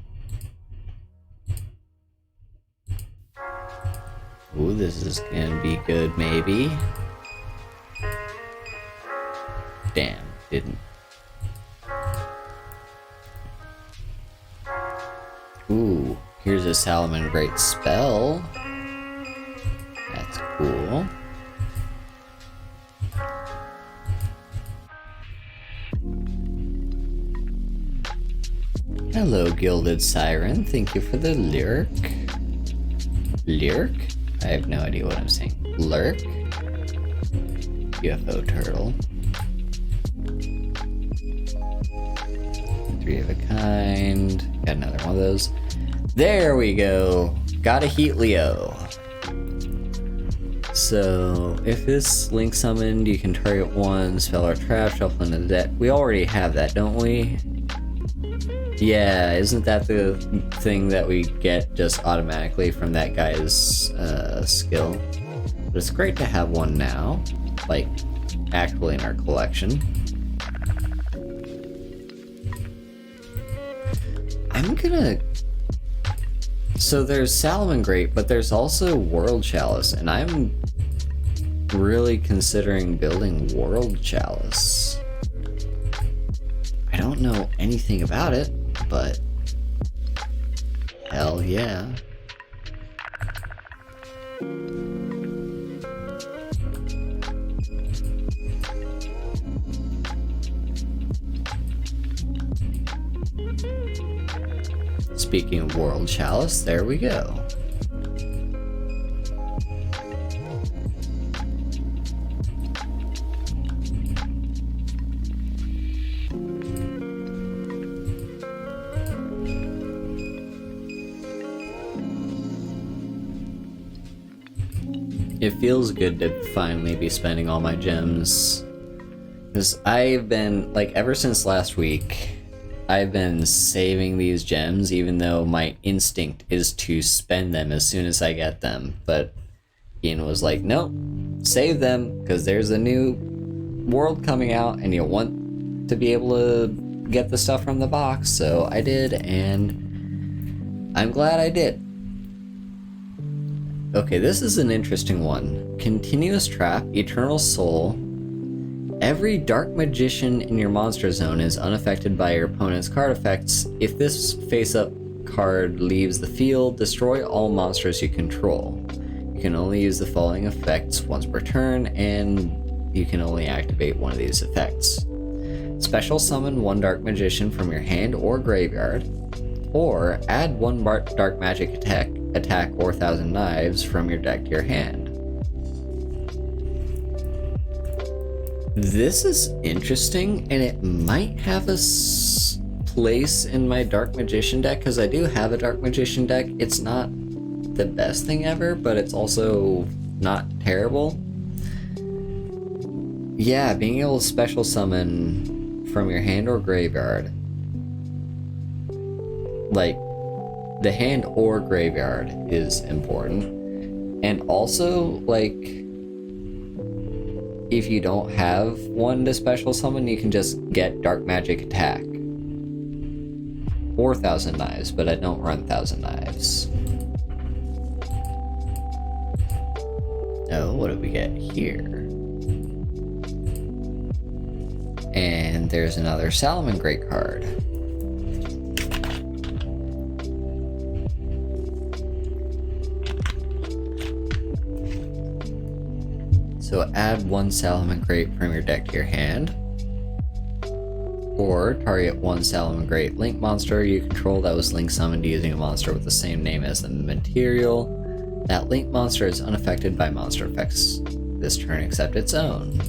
Ooh, this is gonna be good, maybe. Damn, didn't. Ooh, here's a Salmon Great spell. That's cool. Hello, Gilded Siren. Thank you for the lyric. Lyric? I have no idea what I'm saying. Lurk? UFO turtle. 3 of a kind. Got another one of those. There we go. Got a Heat Leo. So, if this Link summoned, you can target 1 spell or trap, shuffle into the deck. We already have that, don't we? Yeah, isn't that the thing that we get just automatically from that guy's skill? But it's great to have one now, like, actually in our collection. I'm gonna... So there's Salmon Great, but there's also World Chalice, and I'm really considering building World Chalice. I don't know anything about it, but hell yeah. Speaking of World Chalice, there we go. It feels good to finally be spending all my gems. Because I've been, like, ever since last week, I've been saving these gems, even though my instinct is to spend them as soon as I get them. But Ian was like, nope, save them, because there's a new world coming out, and you want to be able to get the stuff from the box. So I did, and I'm glad I did. Okay, this is an interesting one. Continuous Trap, Eternal Soul. Every Dark Magician in your monster zone is unaffected by your opponent's card effects if this face-up card leaves the field, destroy all monsters you control. You can only use the following effects once per turn, and you can only activate one of these effects. Special summon one Dark Magician from your hand or graveyard, or add one Dark Magic attack or Thousand Knives from your deck to your hand. This is interesting, and it might have a place in my Dark Magician deck, because I do have a Dark Magician deck. It's not the best thing ever, but it's also not terrible. Yeah, being able to special summon from your hand or graveyard. Like, the hand or graveyard is important. And also, like, if you don't have one to special summon, you can just get Dark Magic Attack. Or Thousand Knives, but I don't run Thousand Knives. Oh, what do we get here? And there's another Salamangreat card. So add one Salamangreat from your deck to your hand. Or target one Salamangreat link monster you control that was link summoned using a monster with the same name as the material. That link monster is unaffected by monster effects this turn except its own.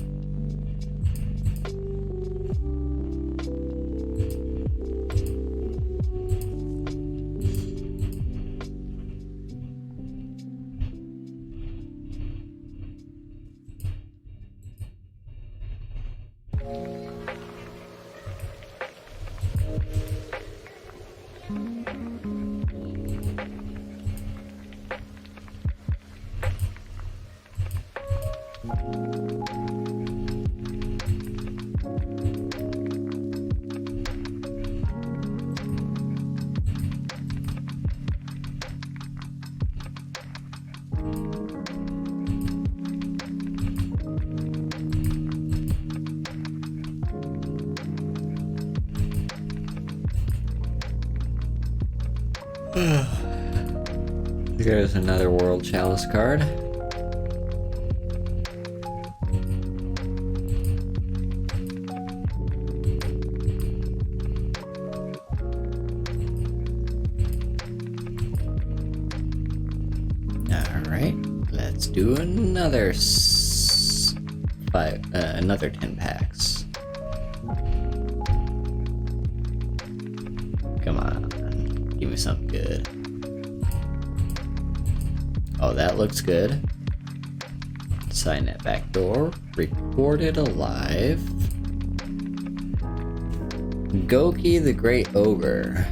There's another World Chalice card. Alright, let's do another another 10 packs. Come on, give me something good. Oh, that looks good. Sign that back door. Recorded alive. Goki the Great Ogre.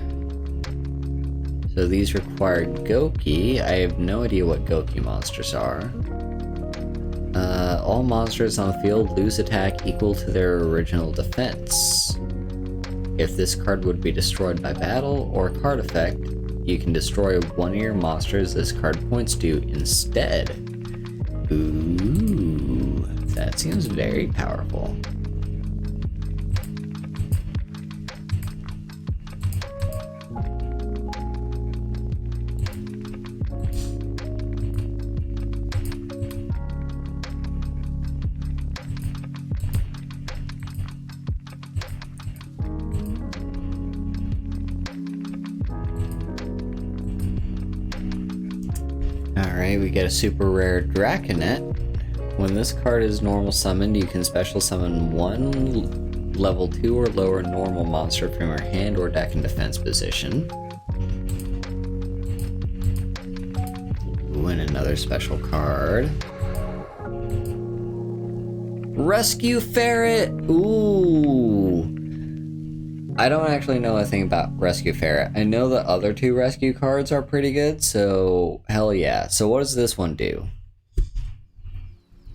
So these require Goki. I have no idea what Goki monsters are. All monsters on the field lose attack equal to their original defense. If this card would be destroyed by battle or card effect, you can destroy one of your monsters this card points to instead. Ooh, that seems very powerful. Alright, we get a super rare Draconet. When this card is normal summoned, you can special summon one level 2 or lower normal monster from your hand or deck in defense position. Ooh, and another special card. Rescue Ferret! Ooh! I don't actually know a thing about Rescue Ferret. I know the other two rescue cards are pretty good, so hell yeah. So what does this one do?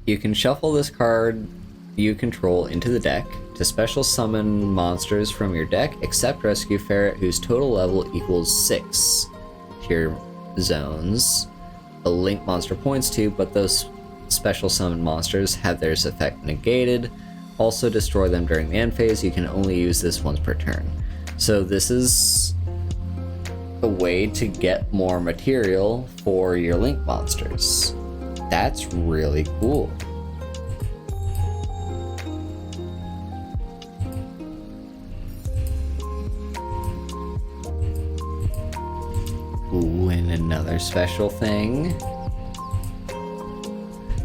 You can shuffle this card you control into the deck to special summon monsters from your deck, except Rescue Ferret, whose total level equals 6 to your zones. A link monster points to, but those special summon monsters have their effect negated. Also destroy them during the end phase. You can only use this once per turn. So this is a way to get more material for your link monsters. That's really cool. Ooh, and another special thing.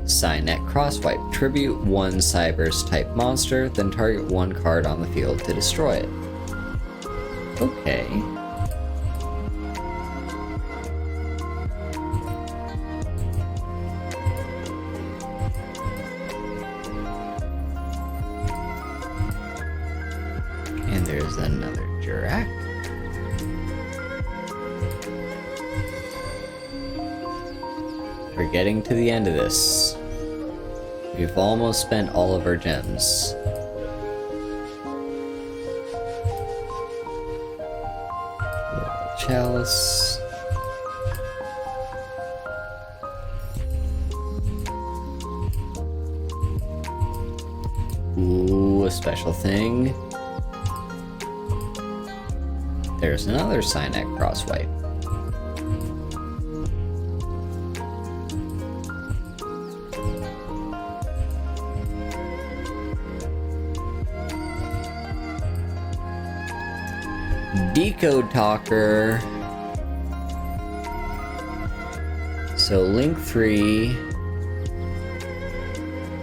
Signet Crosswipe. Tribute one Cyberse type monster, then target one card on the field to destroy it. Okay. And there's another Jurak. We're getting to the end of this. We've almost spent all of our gems. Chalice. Ooh, a special thing. There's another Signet Crosswipe. Decode Talker. So Link 3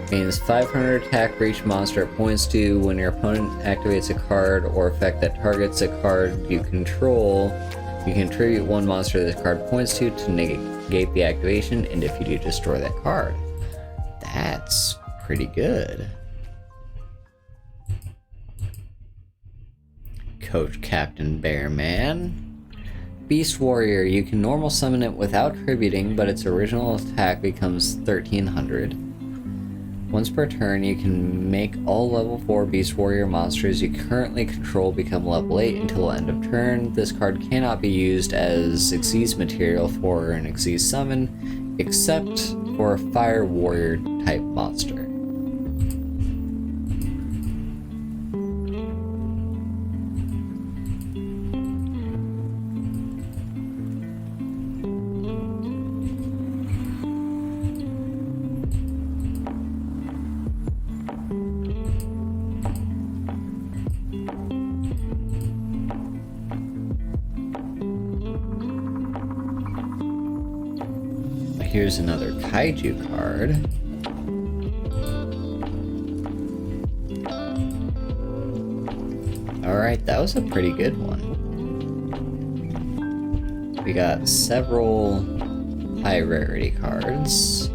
gains 500 attack for each monster it points to. When your opponent activates a card or effect that targets a card you control, you can tribute one monster this card points to negate the activation, and if you do, destroy that card. That's pretty good. Coach Captain Bearman. Beast Warrior. You can normal summon it without tributing, but its original attack becomes 1300. Once per turn, you can make all level 4 Beast Warrior monsters you currently control become level 8 until end of turn. This card cannot be used as Xyz material for an Xyz summon, except for a Fire Warrior type monster. Here's another Kaiju card. Alright, that was a pretty good one. We got several high rarity cards.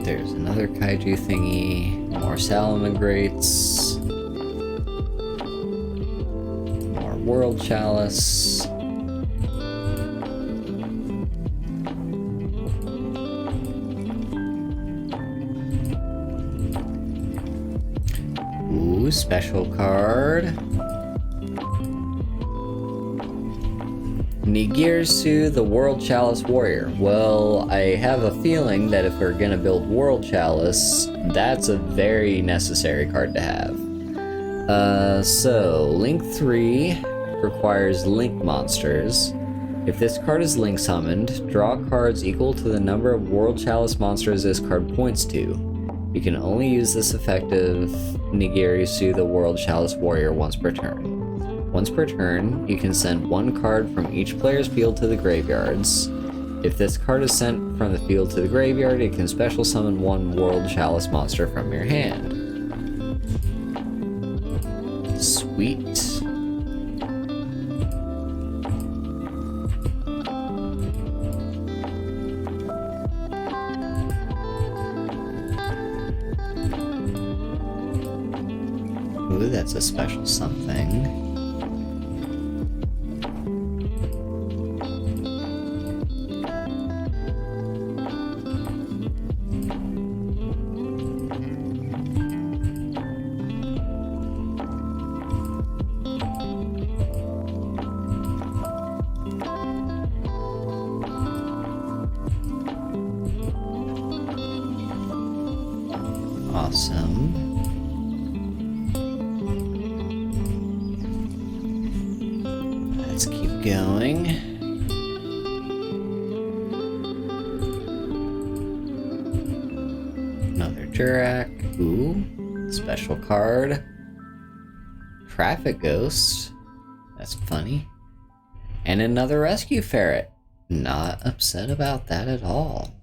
There's another Kaiju thingy, more Salamagrates. World Chalice. Ooh, special card. Nigirsu, the World Chalice Warrior. Well, I have a feeling that if we're gonna build World Chalice, that's a very necessary card to have. So, Link 3 requires Link monsters. If this card is Link summoned, draw cards equal to the number of World Chalice monsters this card points to. You can only use this effective Nigirisu the World Chalice Warrior once per turn. Once per turn, you can send one card from each player's field to the graveyards. If this card is sent from the field to the graveyard, it can special summon one World Chalice monster from your hand. Sweet. Ooh, that's a special something. Awesome. let's keep going. Another Jurak. Ooh, special card. Traffic Ghost. That's funny. And another Rescue Ferret. Not upset about that at all.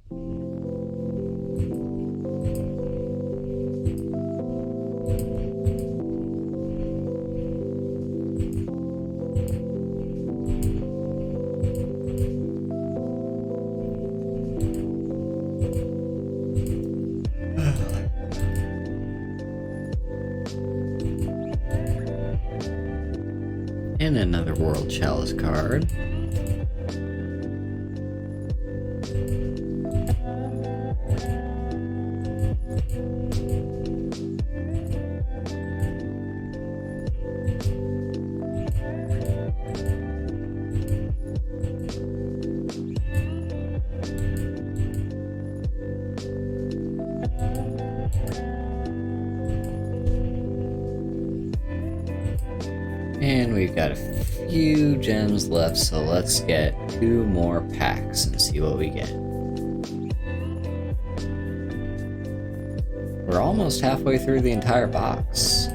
And another World Chalice card. And we've got a few gems left, so let's get 2 more packs and see what we get. We're almost halfway through the entire box.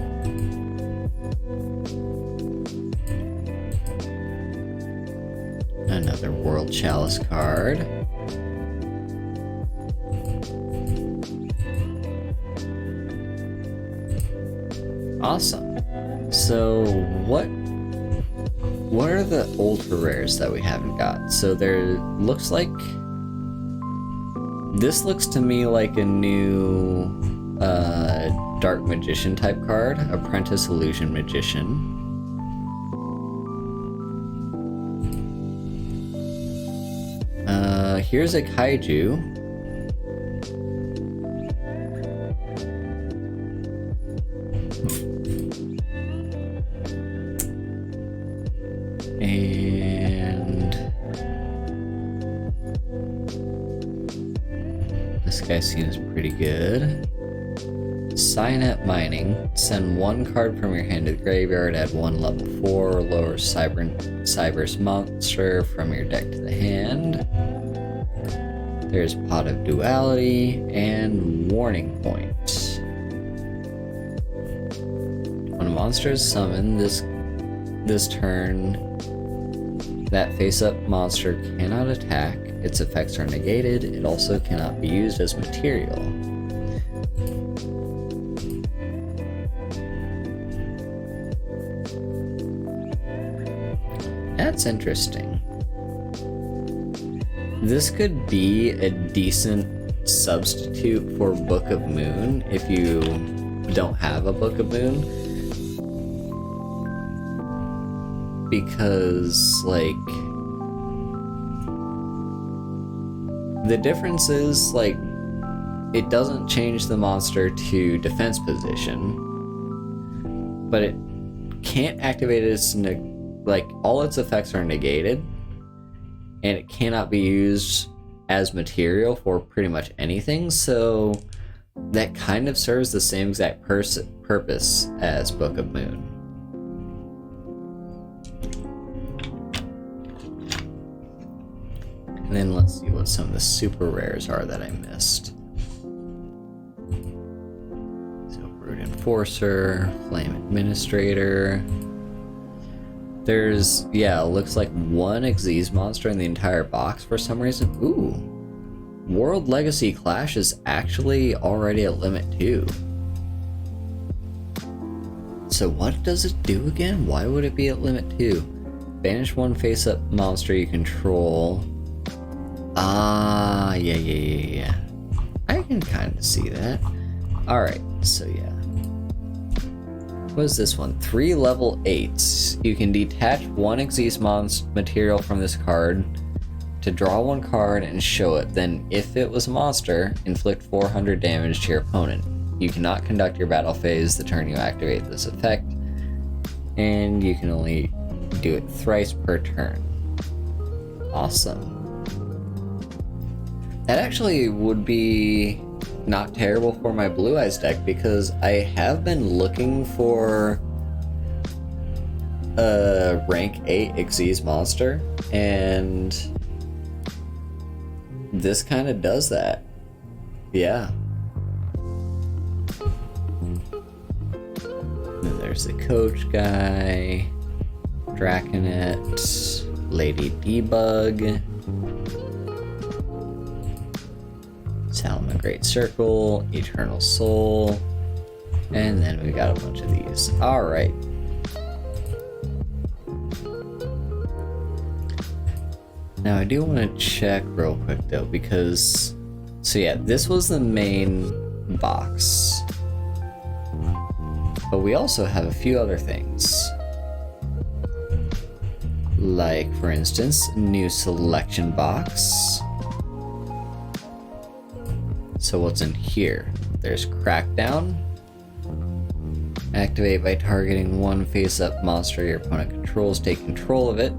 Another World Chalice card. Awesome. So what are the ultra rares that we haven't got? So there looks like this looks to me like a new Dark Magician type card, Apprentice Illusion Magician. Here's a Kaiju. And this guy seems pretty good. Cyanet Mining. Send 1 card from your hand to the graveyard, add 1 level 4 or lower Cyber's monster from your deck to the hand. There's Pot of Duality and Warning Point. When a monster is summoned this turn, that face-up monster cannot attack, its effects are negated, it also cannot be used as material. That's interesting. This could be a decent substitute for Book of Moon if you don't have a Book of Moon. Because, like, the difference is, like, it doesn't change the monster to defense position, but it can't activate its, like, all its effects are negated, and it cannot be used as material for pretty much anything, so that kind of serves the same exact purpose as Book of Moon. And then let's see what some of the super rares are that I missed. So, Brute Enforcer, Flame Administrator. There's, yeah, it looks like 1 Xyz monster in the entire box for some reason. Ooh. World Legacy Clash is actually already at limit 2. So what does it do again? Why would it be at limit 2? Banish 1 face-up monster you control. Ah, yeah. I can kind of see that. Alright, so yeah. What is this one? 3 level 8s. You can detach 1 Xyz material from this card to draw 1 card and show it. Then, if it was a monster, inflict 400 damage to your opponent. You cannot conduct your battle phase the turn you activate this effect, and you can only do it thrice per turn. Awesome. That actually would be not terrible for my Blue Eyes deck, because I have been looking for a rank 8 Xyz monster, and this kind of does that. Yeah. And there's the coach guy, Draconet, Lady Debug, Salmon Great Circle, Eternal Soul, and then we got a bunch of these. Alright. Now I do want to check real quick though, because, so yeah, this was the main box. But we also have a few other things. Like, for instance, new selection box. So what's in here? There's Crackdown. Activate by targeting one face-up monster your opponent controls. Take control of it.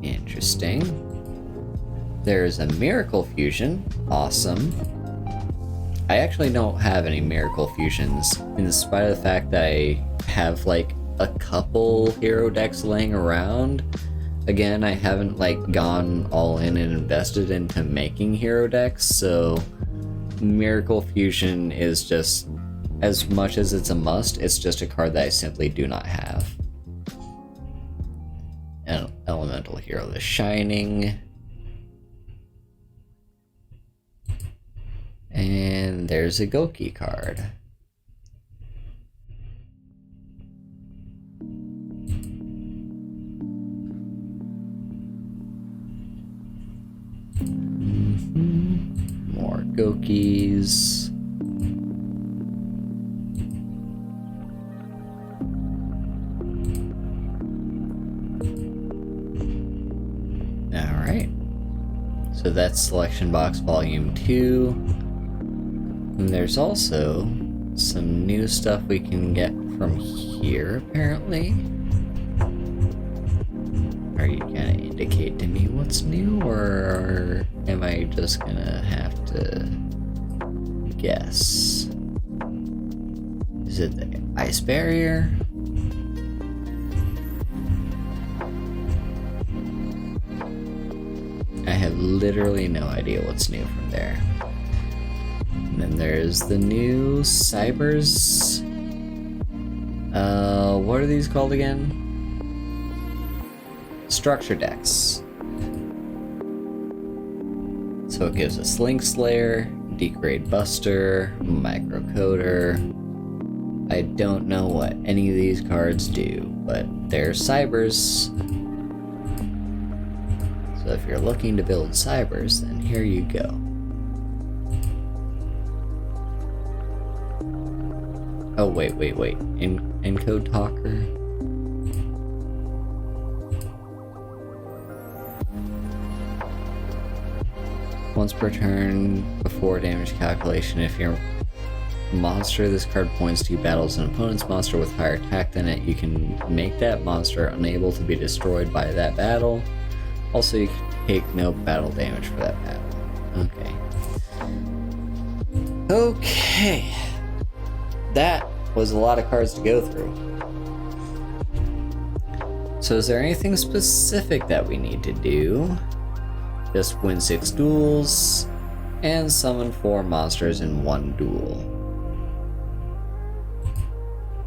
Interesting. There's a Miracle Fusion. Awesome. I actually don't have any Miracle Fusions, in spite of the fact that I have like a couple hero decks laying around. Again, I haven't like gone all in and invested into making hero decks, so Miracle Fusion is just, as much as it's a must, it's just a card that I simply do not have. An Elemental Hero, the Shining. And there's a Goki card. More Gokis. Alright. So that's Selection Box Volume 2. And there's also some new stuff we can get from here, apparently. Are you gonna indicate to me what's new, or am I just gonna have to guess? Is it the Ice Barrier? I have literally no idea what's new from there. And then there's the new Cybers. What are these called again? Structure decks. So it gives us Link Slayer, Degrade Buster, Microcoder. I don't know what any of these cards do, but they're Cybers. So if you're looking to build Cybers, then here you go. Oh, wait. Encode Talker. Once per turn, before damage calculation, if your monster this card points to battles an opponent's monster with higher attack than it, you can make that monster unable to be destroyed by that battle. Also, you can take no battle damage for that battle. Okay. That was a lot of cards to go through. So is there anything specific that we need to do? Just win 6 duels and summon 4 monsters in 1 duel.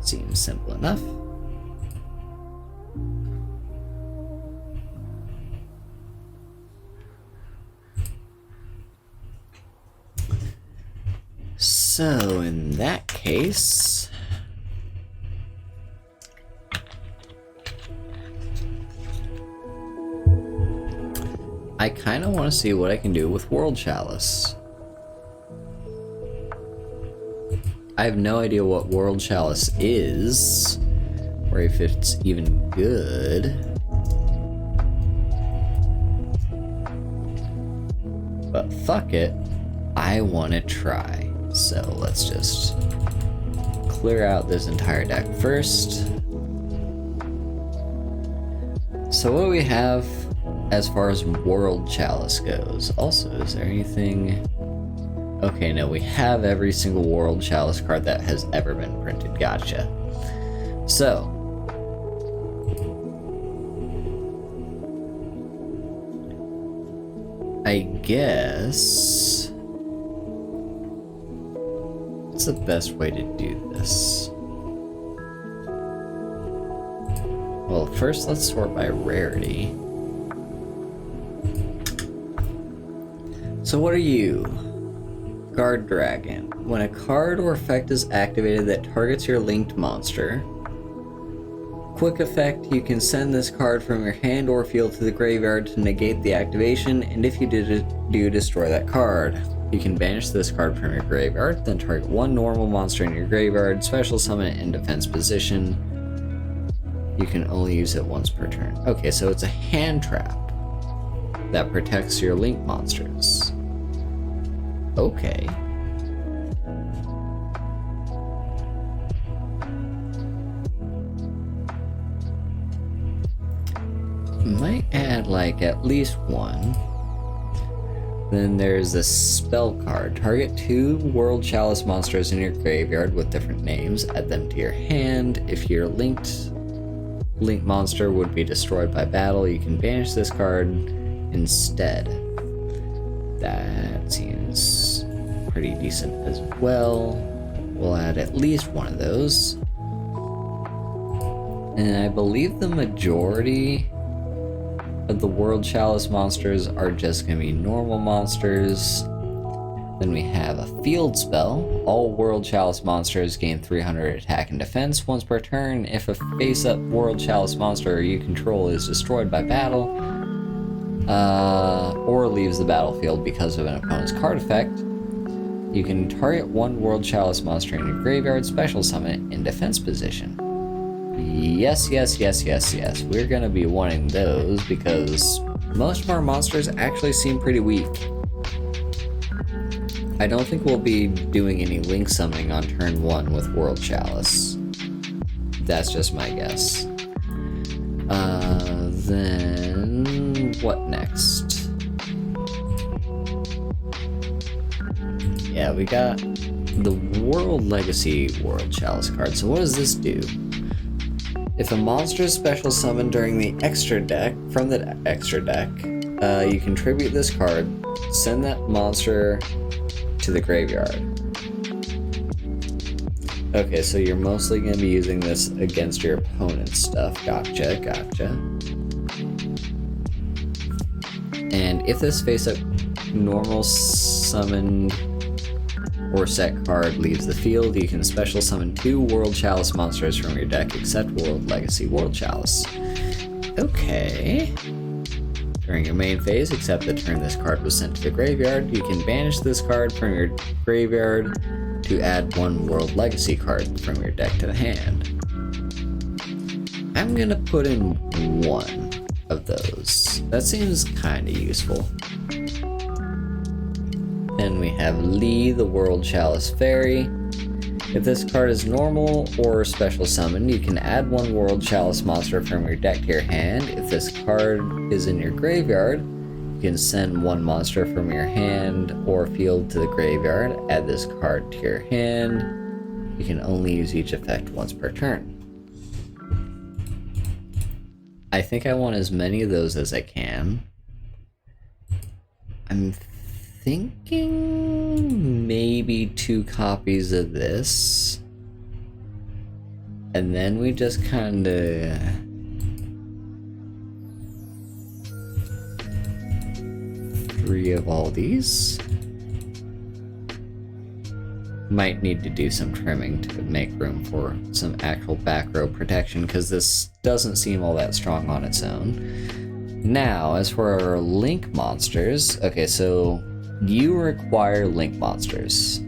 Seems simple enough. So in that case, I kind of want to see what I can do with World Chalice. I have no idea what World Chalice is, or if it's even good. But fuck it, I want to try. So let's just clear out this entire deck first. So what do we have as far as World Chalice goes? Also, is there anything... Okay, no, we have every single World Chalice card that has ever been printed. Gotcha. So, I guess... what's the best way to do this? Well, first let's sort by rarity. So what are you? Guard Dragon. When a card or effect is activated that targets your linked monster, quick effect, you can send this card from your hand or field to the graveyard to negate the activation, and if you do destroy that card. You can banish this card from your graveyard, then target one normal monster in your graveyard, special summon it in defense position. You can only use it once per turn. Okay, so it's a hand trap that protects your link monsters. Okay. Might add like at least one. Then there's a spell card. Target 2 World Chalice monsters in your graveyard with different names. Add them to your hand. If your linked monster would be destroyed by battle, you can banish this card instead. That seems pretty decent as well. We'll add at least one of those. And I believe the majority of the World Chalice monsters are just going to be normal monsters. Then we have a field spell. All World Chalice monsters gain 300 attack and defense once per turn. If a face-up World Chalice monster you control is destroyed by battle, or leaves the battlefield because of an opponent's card effect, you can target one World Chalice monster in your graveyard, special summon it in defense position. Yes, yes, yes, yes, yes. We're gonna be wanting those because most of our monsters actually seem pretty weak. I don't think we'll be doing any link summoning on turn 1 with World Chalice. That's just my guess. Then what next? Yeah, we got the World Legacy World Chalice card. So what does this do? If a monster is special summoned during the extra deck, from the extra deck, you contribute this card, send that monster to the graveyard. Okay, so you're mostly going to be using this against your opponent's stuff. Gotcha, gotcha. And if this face-up normal summoned or set card leaves the field, you can special summon 2 World Chalice monsters from your deck except World Legacy World Chalice. Okay. During your main phase, except the turn this card was sent to the graveyard, you can banish this card from your graveyard to add 1 World Legacy card from your deck to the hand. I'm gonna put in 1 of those. That seems kinda useful. Then we have Lee, the World Chalice Fairy. If this card is normal or special summoned, you can add 1 World Chalice monster from your deck to your hand. If this card is in your graveyard, you can send 1 monster from your hand or field to the graveyard. Add this card to your hand. You can only use each effect once per turn. I think I want as many of those as I can. I'm thinking maybe 2 copies of this. And then we just kinda... three of all these. Might need to do some trimming to make room for some actual back row protection, because this doesn't seem all that strong on its own. Now, as for our link monsters, okay, so you require link monsters.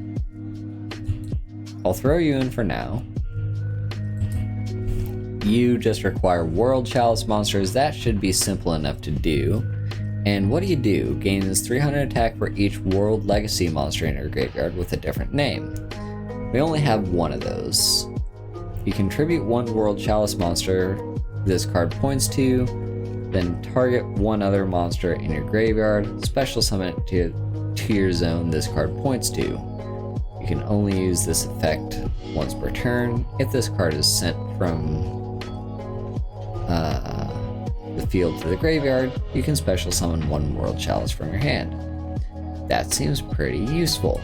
I'll throw you in for now. You just require World Chalice monsters. That should be simple enough to do. And what do? Gains 300 attack for each World Legacy monster in your graveyard with a different name. We only have 1 of those. You contribute 1 World Chalice monster this card points to, then target 1 other monster in your graveyard, special summon it to your zone this card points to. You can only use this effect once per turn. If this card is sent from the field to the graveyard, you can special summon one World Chalice from your hand. That seems pretty useful.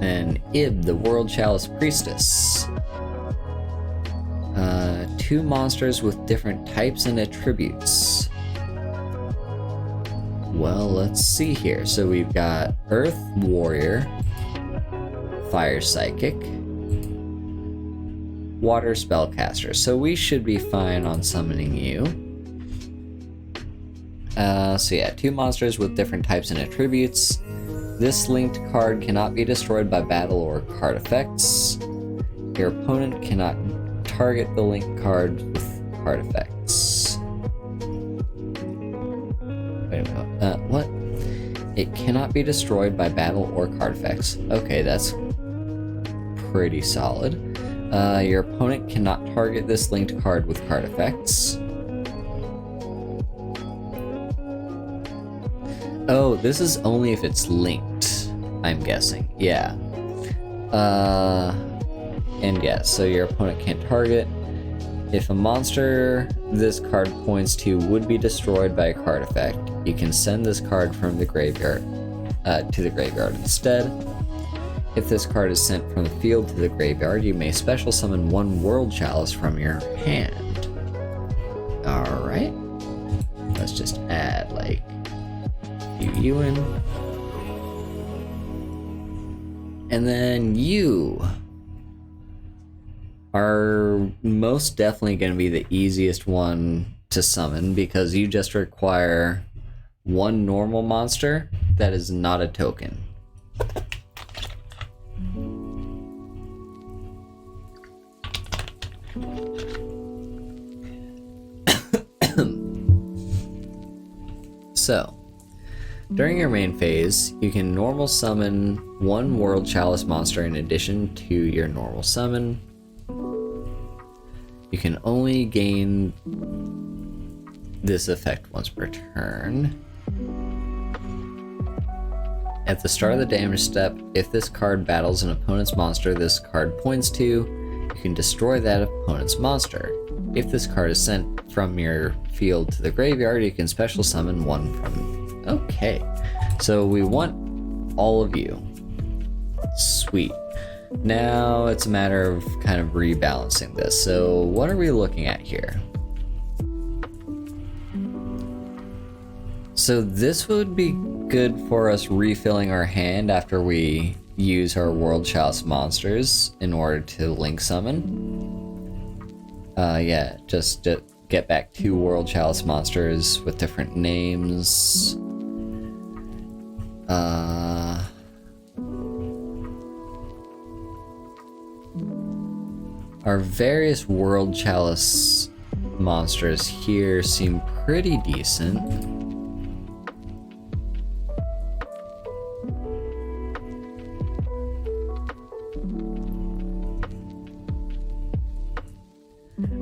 And Ib, the World Chalice Priestess. 2 monsters with different types and attributes. Well, let's see here. So we've got Earth Warrior, Fire Psychic, Water Spellcaster. So we should be fine on summoning you. So yeah, 2 monsters with different types and attributes. This linked card cannot be destroyed by battle or card effects. Your opponent cannot target the linked card with card effects. Wait a minute. What? It cannot be destroyed by battle or card effects. Okay, that's pretty solid. Your opponent cannot target this linked card with card effects. Oh, this is only if it's linked, I'm guessing. Yeah. And yeah, so your opponent can't target. If a monster this card points to would be destroyed by a card effect, you can send this card from the graveyard to the graveyard instead. If this card is sent from the field to the graveyard, you may special summon one World Chalice from your hand. Alright. Let's just add like you in. And then you are most definitely going to be the easiest one to summon because you just require one normal monster that is not a token. So, during your main phase, you can normal summon one World Chalice monster in addition to your normal summon. You can only gain this effect once per turn. At the start of the damage step, if this card battles an opponent's monster this card points to, you can destroy that opponent's monster. If this card is sent from your field to the graveyard, you can special summon one from... Okay, so we want all of you. Sweet. Now it's a matter of kind of rebalancing this. So what are we looking at here? So this would be good for us refilling our hand after we use our World Chalice monsters in order to link summon. Yeah, just to get back 2 World Chalice monsters with different names. Our various World Chalice monsters here seem pretty decent.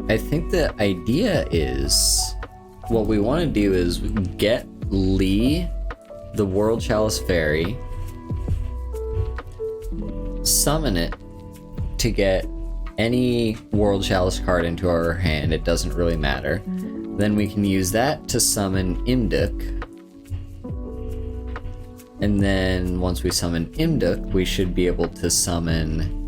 I think the idea is, what we want to do is get Lee, the World Chalice Fairy, summon it to get any World Chalice card into our hand, it doesn't really matter. Then we can use that to summon Imduk. And then once we summon Imduk, we should be able to summon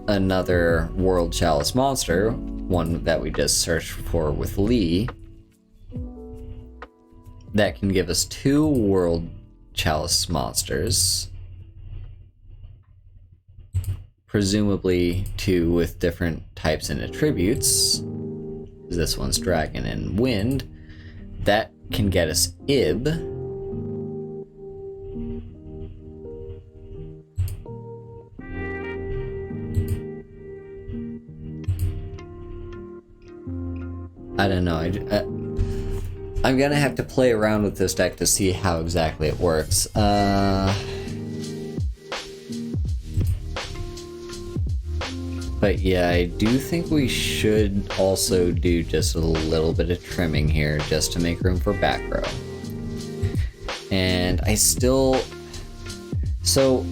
another World Chalice monster, one that we just searched for with Lee, that can give us 2 World Chalice monsters, presumably 2 with different types and attributes. This one's Dragon and Wind. That can get us Ib. I don't know, I'm gonna have to play around with this deck to see how exactly it works. But yeah, I do think we should also do just a little bit of trimming here just to make room for back row. And I still... So,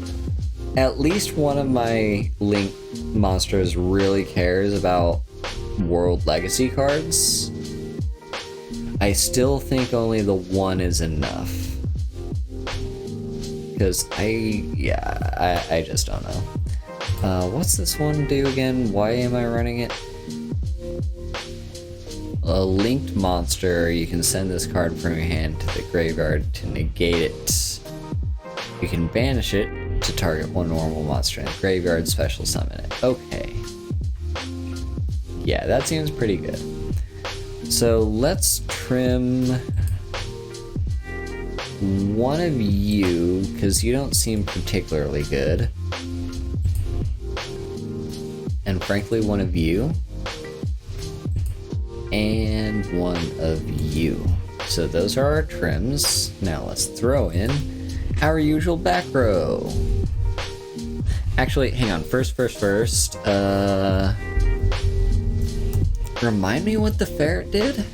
at least one of my Monsters really cares about World Legacy cards, I still think only the one is enough. Because I just don't know. What's this one do again? Why am I running it? A linked monster, you can send this card from your hand to the graveyard to negate it. You can banish it to target one normal monster in the graveyard, special summon it. Okay. Yeah, that seems pretty good. So let's trim one of you, because you don't seem particularly good. And frankly, one of you. And one of you. So those are our trims. Now let's throw in our usual back row. Actually, hang on. First. Remind me what the ferret did?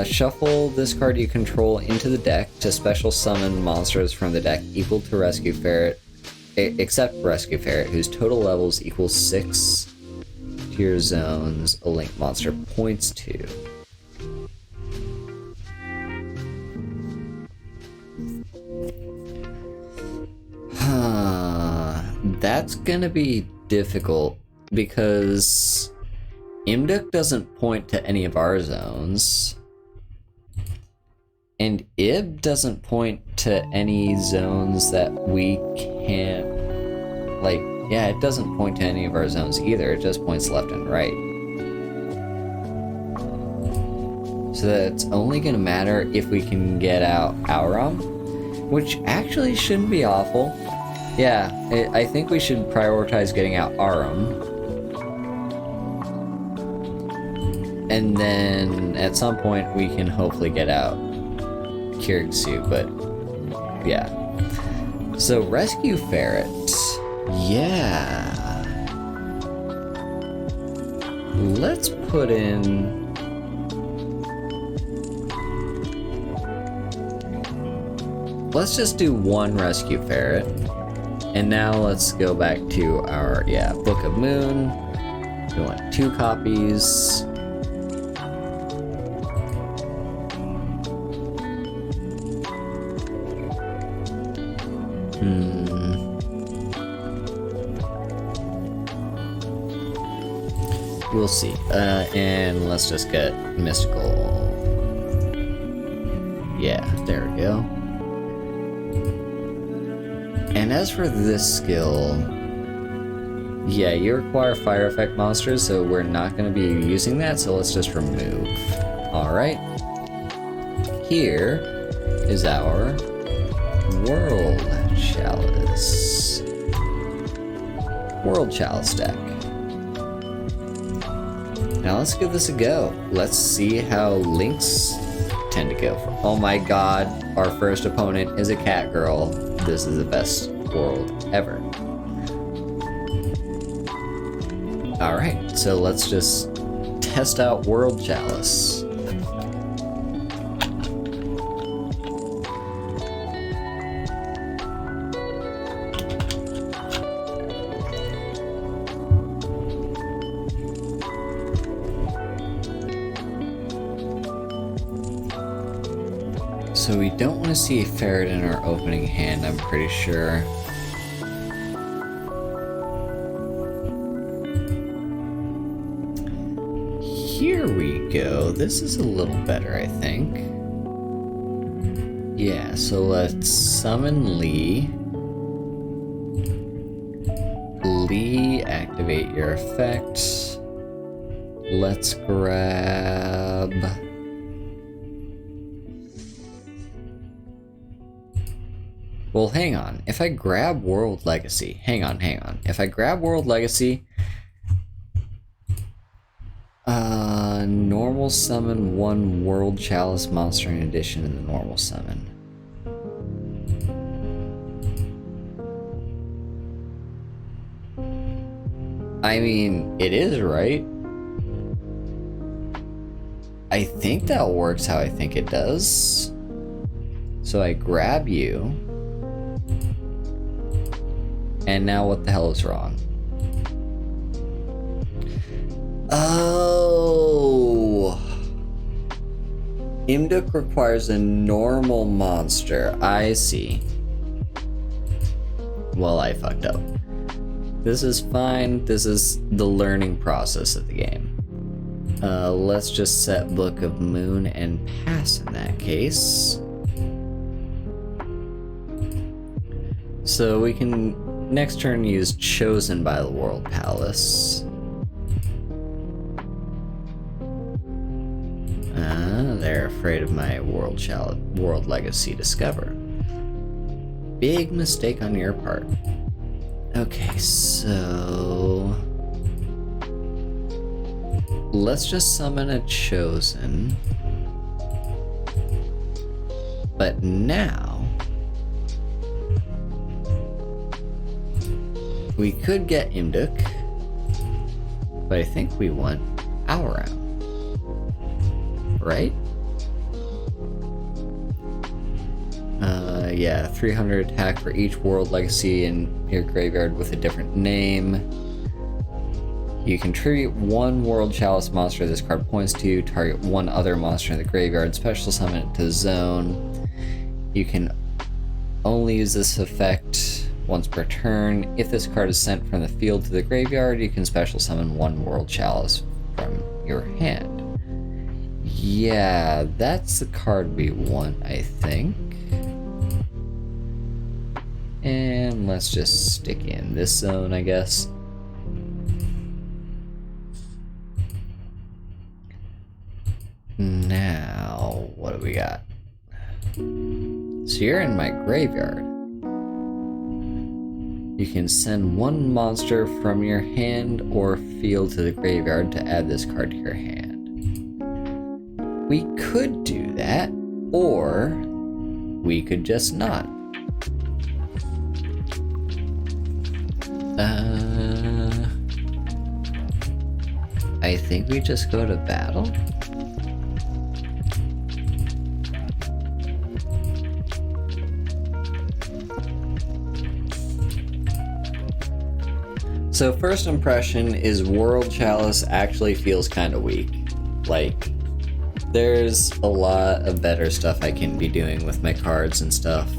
Shuffle this card you control into the deck to special summon monsters from the deck equal to Rescue Ferret, except Rescue Ferret, whose total levels equals 6 to your zones a linked monster points to. That's gonna be difficult because Imduk doesn't point to any of our zones, and Ib doesn't point to any zones that we can't, like, yeah, it doesn't point to any of our zones either, it just points left and right. So that's only gonna matter if we can get out Aurum, which actually shouldn't be awful. Yeah, I think we should prioritize getting out Aurum. And then at some point we can hopefully get out Kyrgyz, but yeah. So Rescue Ferret. Yeah. Let's put in... Let's just do one Rescue Ferret. And now let's go back to our, Book of Moon. We want 2 copies. We'll see. And let's just get Mystical. Yeah, there we go. And as for this skill, yeah, you require fire effect monsters, so we're not going to be using that, so let's just remove. Alright. Here is our World Chalice. World Chalice deck. Now let's give this a go. Let's see how links tend to go for. Oh my god, our first opponent is a cat girl. This is the best world ever. Alright, so let's just test out World Chalice. So we don't want to see a ferret in our opening hand, I'm pretty sure. Here we go. This is a little better, I think. Yeah, so let's summon Lee. Lee, activate your effect. Let's grab... Well, hang on. If I grab World Legacy... Hang on. If I grab World Legacy... normal summon 1 World Chalice monster in addition to the normal summon. I mean, it is, right? I think that works how I think it does. So I grab you. And now what the hell is wrong? Oh! Imduk requires a normal monster. I see. Well, I fucked up. This is fine. This is the learning process of the game. Let's just set Book of Moon and pass in that case. So we can next turn use Chosen by the World Palace. They're afraid of my World Legacy Discover. Big mistake on your part. Okay, so let's just summon a Chosen. But now we could get Imduk, but I think we want Aura, right? Yeah, 300 attack for each World Legacy in your graveyard with a different name. You contribute one World Chalice monster this card points to, target one other monster in the graveyard, special summon it to zone. You can only use this effect once per turn. If this card is sent from the field to the graveyard, you can special summon one World Chalice from your hand. Yeah, that's the card we want, I think. And let's just stick in this zone, I guess. Now, what do we got? So you're in my graveyard. You can send one monster from your hand or field to the graveyard to add this card to your hand. We could do that, or we could just not. I think we just go to battle. So first impression is World Chalice actually feels kind of weak. Like, there's a lot of better stuff I can be doing with my cards and stuff.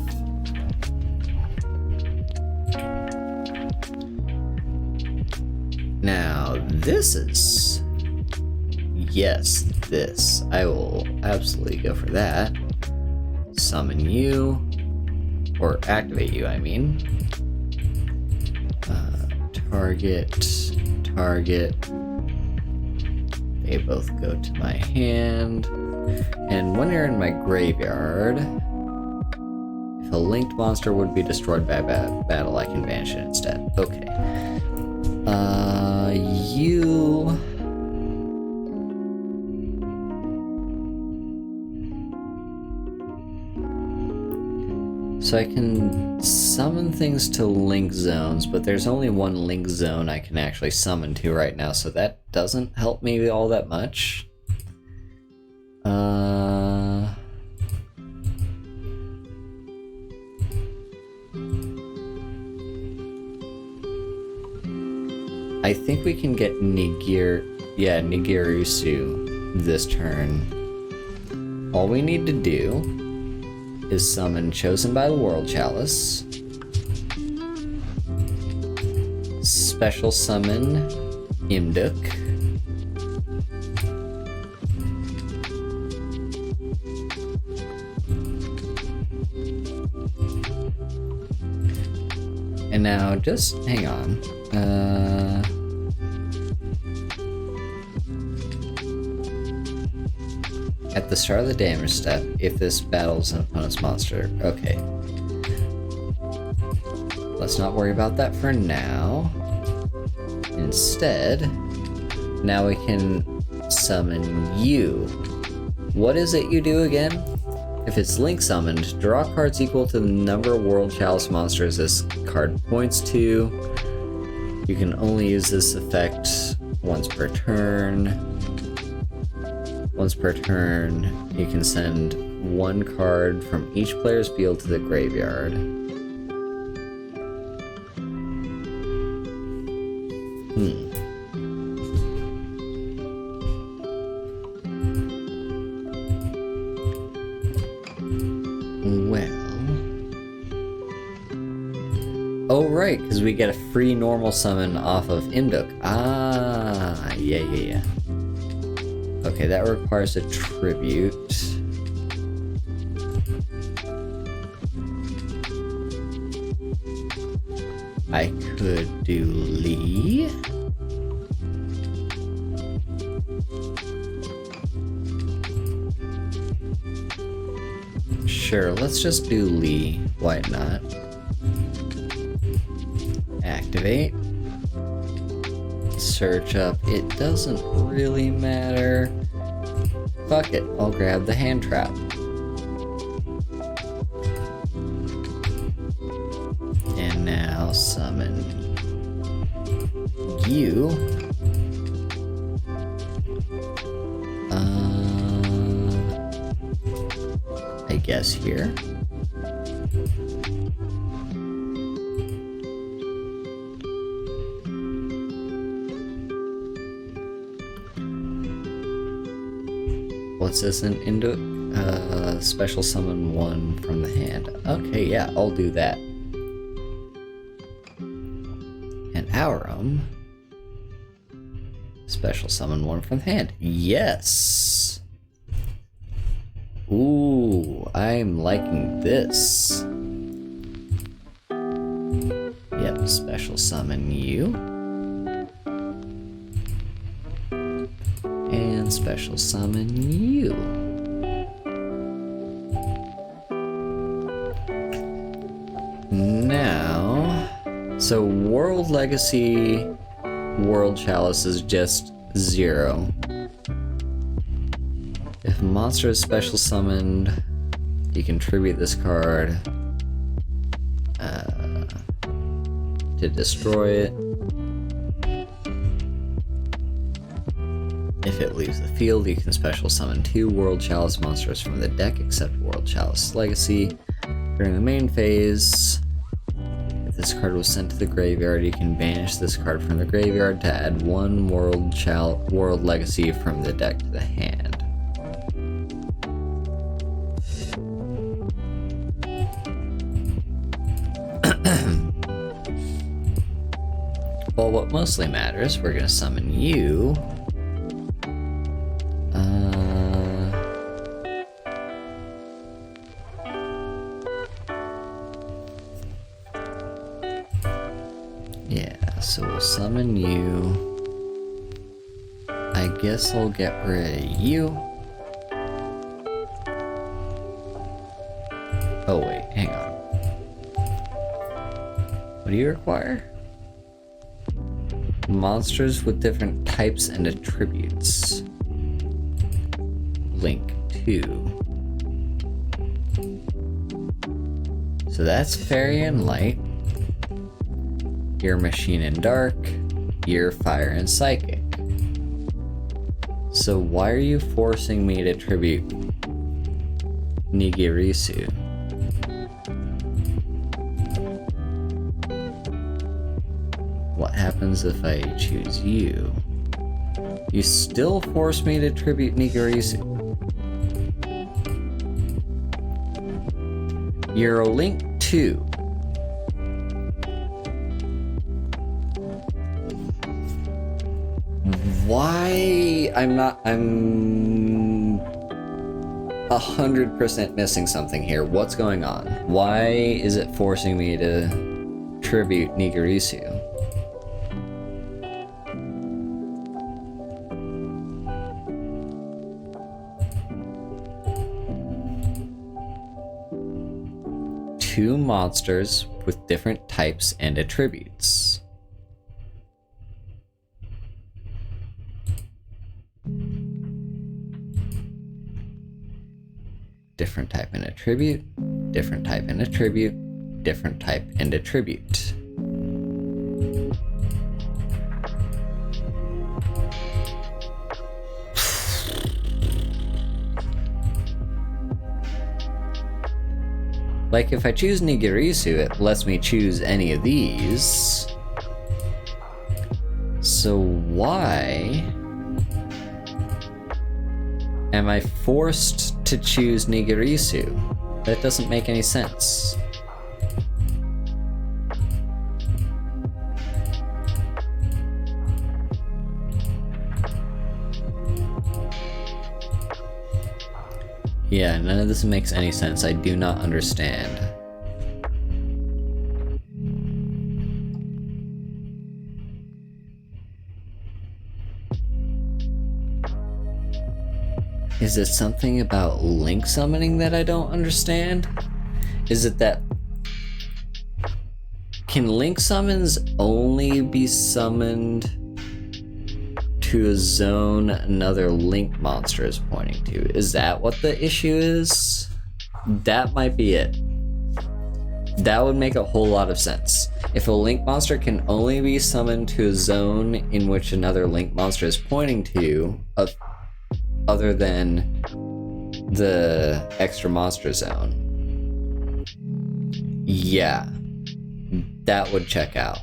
Now, this is... Yes, this. I will absolutely go for that. Summon you. Or activate you, I mean. Target. They both go to my hand. And when you're in my graveyard, if a linked monster would be destroyed by battle, I can banish it instead. Okay. You... So I can summon things to link zones, but there's only one link zone I can actually summon to right now, so that doesn't help me all that much. I think we can get Nigirusu this turn. All we need to do is summon Chosen by the World Chalice, special summon Imduk, and now just hang on. At the start of the damage step, if this battles an opponent's monster. Okay. Let's not worry about that for now. Instead, now we can summon you. What is it you do again? If it's link summoned, draw cards equal to the number of World Chalice monsters this card points to. You can only use this effect once per turn. Once per turn, you can send one card from each player's field to the graveyard. Oh, right, because we get a free normal summon off of Imduk. Ah, yeah. Okay, that requires a tribute. I could do Lee. Sure, let's just do Lee. Why not? Activate. Search up. It doesn't really matter. Fuck it, I'll grab the hand trap. And now summon you. I guess here. What's this into special summon one from the hand. Okay, yeah, I'll do that. And Aurum. Special summon one from the hand. Yes! Ooh, I'm liking this. Yep, special summon you. And special summon you. Now, so World Legacy, World Chalice is just 0. If a monster is special summoned, you can tribute this card to destroy it. If it leaves the field, you can special summon 2 World Chalice monsters from the deck except World Chalice Legacy. During the main phase, if this card was sent to the graveyard, you can banish this card from the graveyard to add 1 World Legacy from the deck to the hand. Well, what mostly matters, we're gonna summon you. Yeah, so we'll summon you. I guess I'll get rid of you. Oh wait, hang on. What do you require? Monsters with different types and attributes. Link 2. So that's Fairy and Light. You're Machine and Dark. You're Fire and Psychic. So why are you forcing me to tribute Nigirisu? What happens if I choose you? You still force me to tribute Nigirisu. You're a Link 2. Why? I'm 100% missing something here. What's going on? Why is it forcing me to tribute Nigirisu? Two monsters with different types and attributes. Different type and attribute, different type and attribute, different type and attribute. Like, if I choose Nigirisu, it lets me choose any of these. So why am I forced to choose Nigirisu? That doesn't make any sense. Yeah, none of this makes any sense. I do not understand. Is it something about link summoning that I don't understand? Is it that... Can link summons only be summoned to a zone another link monster is pointing to? Is that what the issue is? That might be it. That would make a whole lot of sense. If a link monster can only be summoned to a zone in which another link monster is pointing to, other than the extra monster zone, yeah, that would check out.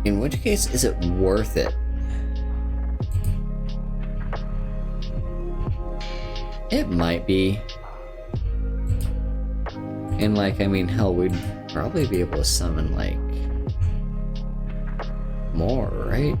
In which case, is it worth it? It might be. And like, I mean, hell, we'd probably be able to summon like more, right?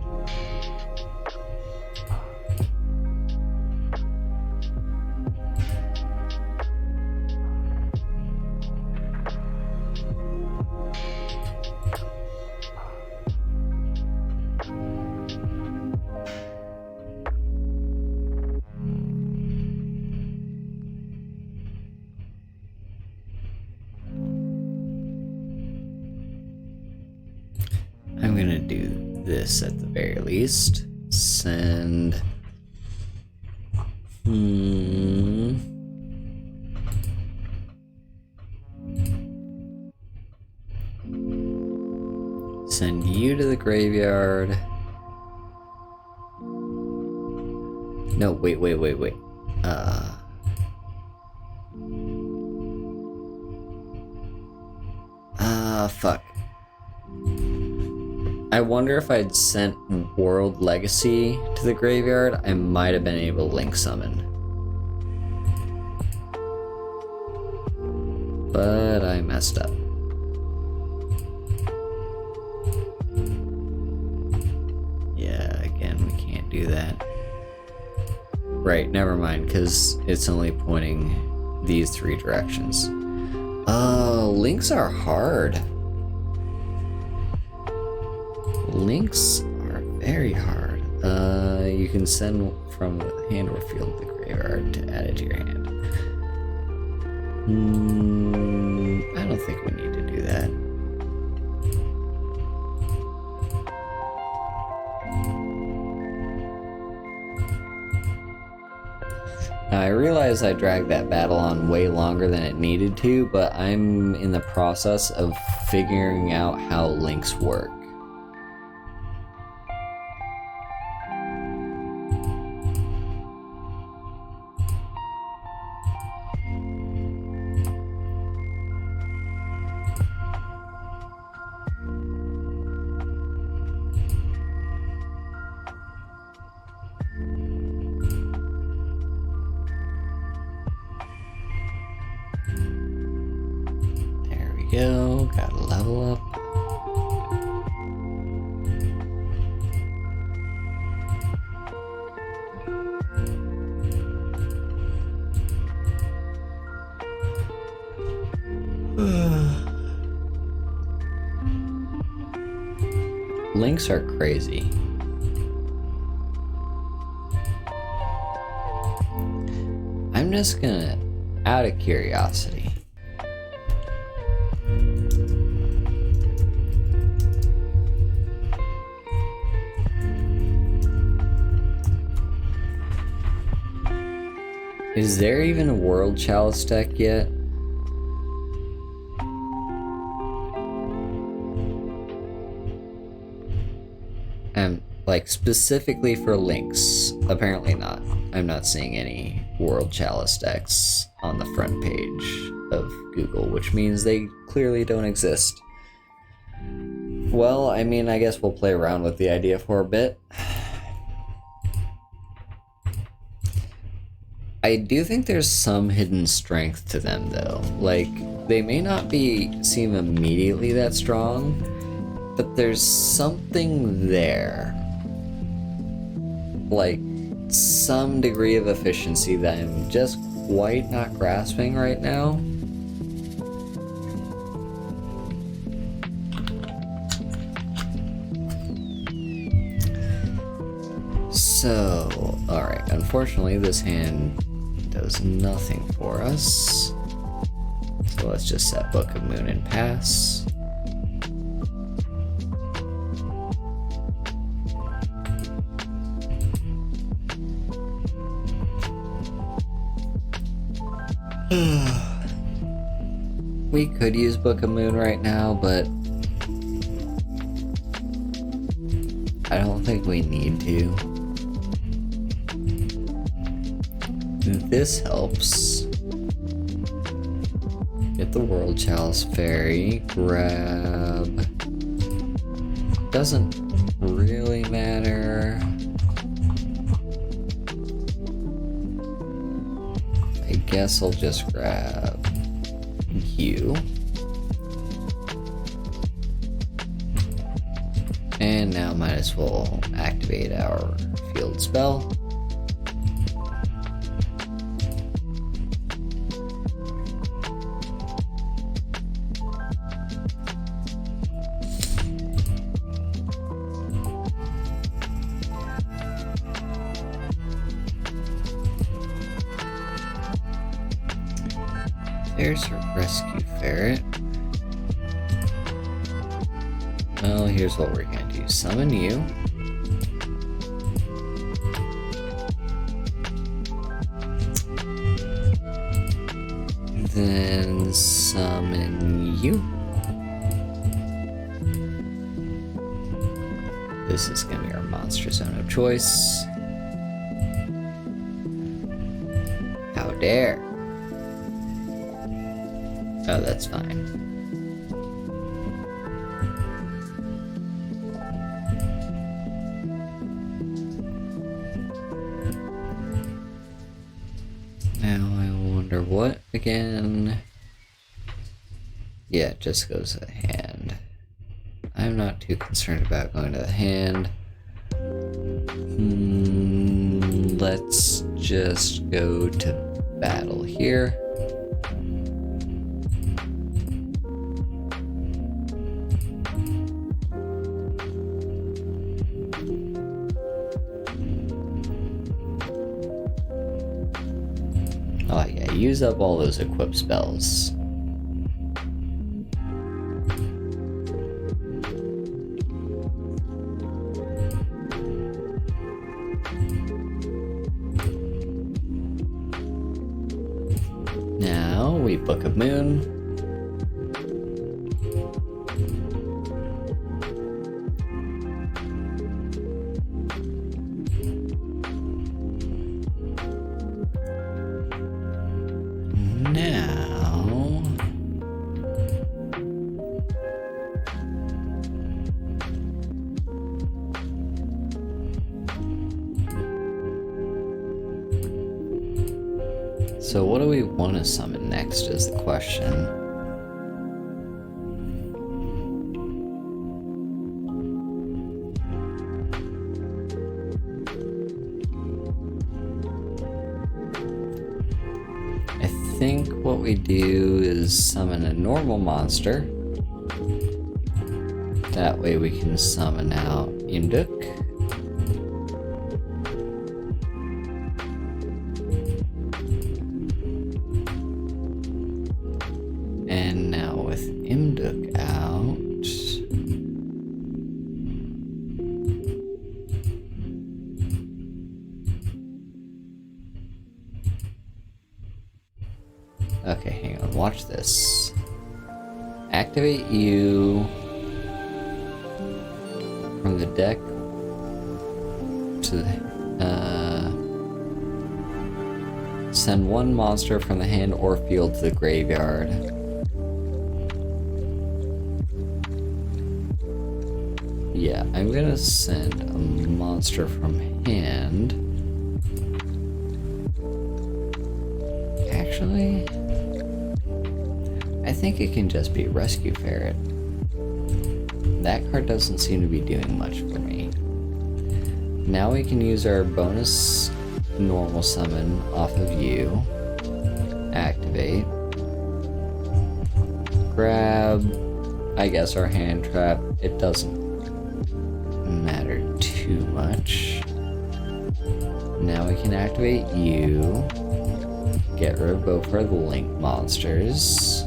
I'm gonna do this at the very least. Send... Send you to the graveyard. No, wait. Fuck. I wonder if I'd sent World Legacy to the graveyard, I might have been able to link summon. But I messed up. Yeah, again, we can't do that. Right, never mind, because it's only pointing these three directions. Oh, links are hard. Links are very hard. You can send from the hand or field to the graveyard to add it to your hand. I don't think we need to do that. Now, I realize I dragged that battle on way longer than it needed to, but I'm in the process of figuring out how links work. Go, gotta level up. Links are crazy. I'm just gonna, out of curiosity, is there even a World Chalice deck yet? Like, specifically for links, apparently not. I'm not seeing any World Chalice decks on the front page of Google, which means they clearly don't exist. Well, I mean, I guess we'll play around with the idea for a bit. I do think there's some hidden strength to them, though. Like, they may not seem immediately that strong, but there's something there. Like, some degree of efficiency that I'm just quite not grasping right now. So, alright, unfortunately this hand does nothing for us. So let's just set Book of Moon and pass. We could use Book of Moon right now, but I don't think we need to. This helps. Get the World Chalice Fairy, grab... Doesn't really matter. I guess I'll just grab you. And now might as well activate our field spell. There's a rescue ferret. Well, here's what we're gonna do. Summon you. Then summon you. This is gonna be our monster zone of choice. How dare. Oh, that's fine. Now I wonder what again? Yeah, it just goes to the hand. I'm not too concerned about going to the hand. Let's just go to battle here. Oh yeah, use up all those equip spells. Now we Book of Moon. So what do we want to summon next is the question. I think what we do is summon a normal monster. That way we can summon out Imduk. And now with Imduk out, okay, hang on, watch this. Activate you from the deck to the, send one monster from the hand or field to the graveyard. yeah, I'm gonna send a monster from hand. Actually, I think it can just be Rescue Ferret. That card doesn't seem to be doing much for me. Now we can use our bonus normal summon off of you. Activate. Grab, I guess, our hand trap. It doesn't matter too much. Now we can activate you. Get rid of both our link monsters.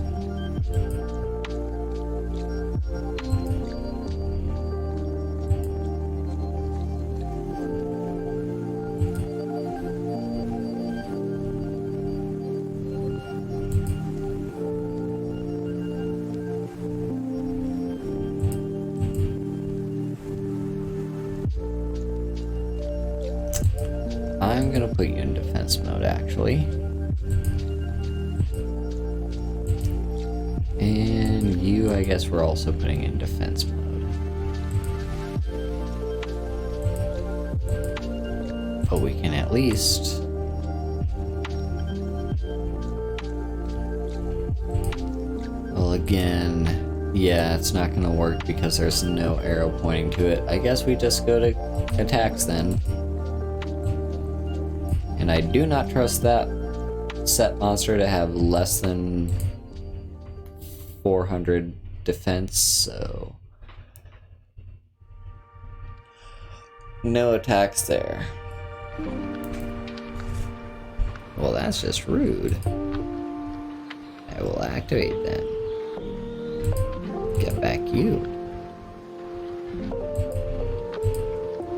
I'm gonna put you in defense mode, actually. And you, I guess we're also putting in defense mode. But we can at least... Well, again, yeah, it's not gonna work because there's no arrow pointing to it. I guess we just go to attacks then. And I do not trust that set monster to have less than 400 defense, so no attacks there. Well, that's just rude. I will activate then. Get back you.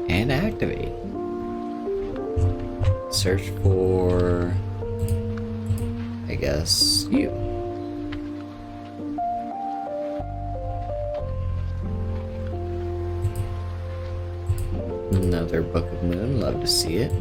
And activate. Search for, I guess, you. Another Book of Moon, love to see it.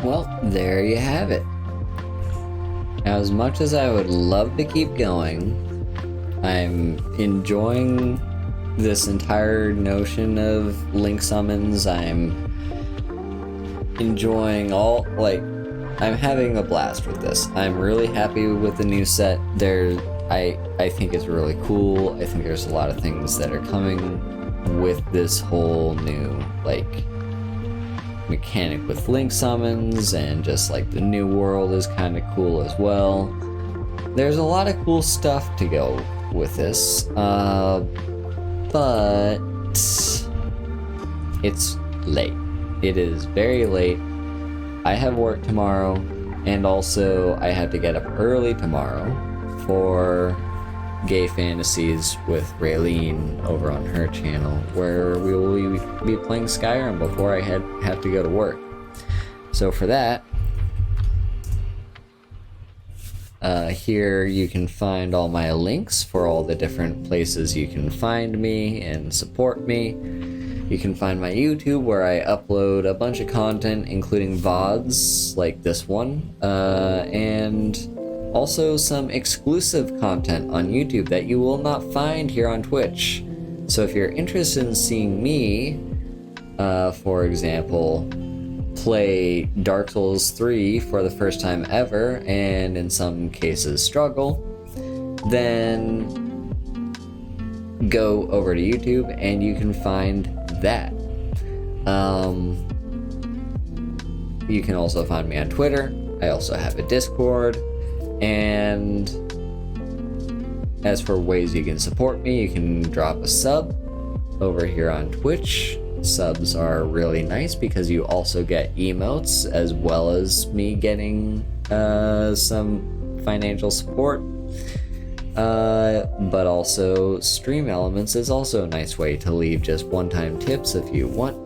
Well, there you have it. Now, as much as I would love to keep going, I'm enjoying this entire notion of link summons. I'm enjoying I'm having a blast with this. I'm really happy with the new set. I think it's really cool. I think there's a lot of things that are coming with this whole new, mechanic with link summons, and just the new world is kind of cool as well. There's a lot of cool stuff to go with this, but it's late. It is very late. I have work tomorrow, and also I have to get up early tomorrow for Gay Fantasies with Raylene over on her channel, where we will be playing Skyrim before I have to go to work. So for that, here you can find all my links for all the different places you can find me and support me. You can find my YouTube, where I upload a bunch of content, including VODs like this one, and also some exclusive content on YouTube that you will not find here on Twitch. So if you're interested in seeing me, for example, play Dark Souls 3 for the first time ever, and in some cases struggle, then go over to YouTube and you can find that. you can also find me on Twitter. I also have a Discord. And as for ways you can support me, you can drop a sub over here on Twitch. Subs are really nice because you also get emotes as well as me getting some financial support. But also Stream Elements is also a nice way to leave just one-time tips if you want.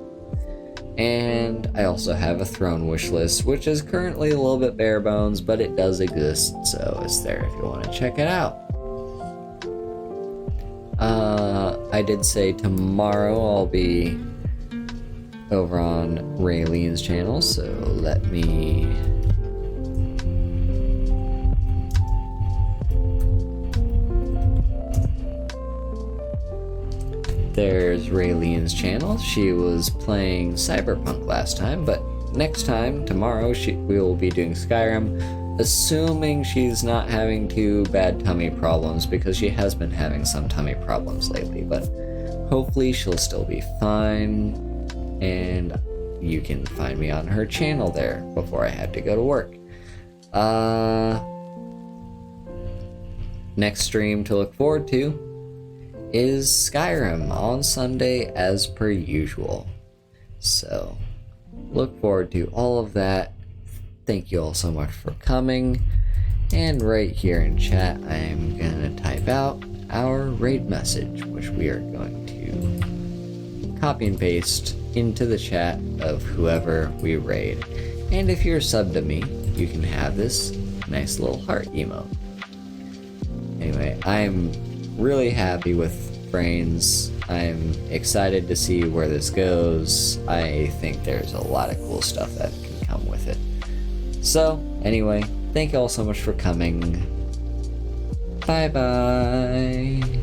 And I also have a throne wish list, which is currently a little bit bare bones, but it does exist, so it's there if you want to check it out. I did say tomorrow I'll be over on Raylene's channel, so let me... There's Raylene's channel. She was playing Cyberpunk last time, but next time, tomorrow, we will be doing Skyrim, assuming she's not having too bad tummy problems, because she has been having some tummy problems lately, but hopefully she'll still be fine, and you can find me on her channel there before I had to go to work. Next stream to look forward to is Skyrim on Sunday as per usual. So, look forward to all of that. Thank you all so much for coming. And right here in chat, I am gonna type out our raid message, which we are going to copy and paste into the chat of whoever we raid. And if you're subbed to me, you can have this nice little heart emote. Anyway, I'm really happy with Vrains. I'm excited to see where this goes. I think there's a lot of cool stuff that can come with it. So, anyway, thank you all so much for coming. Bye bye.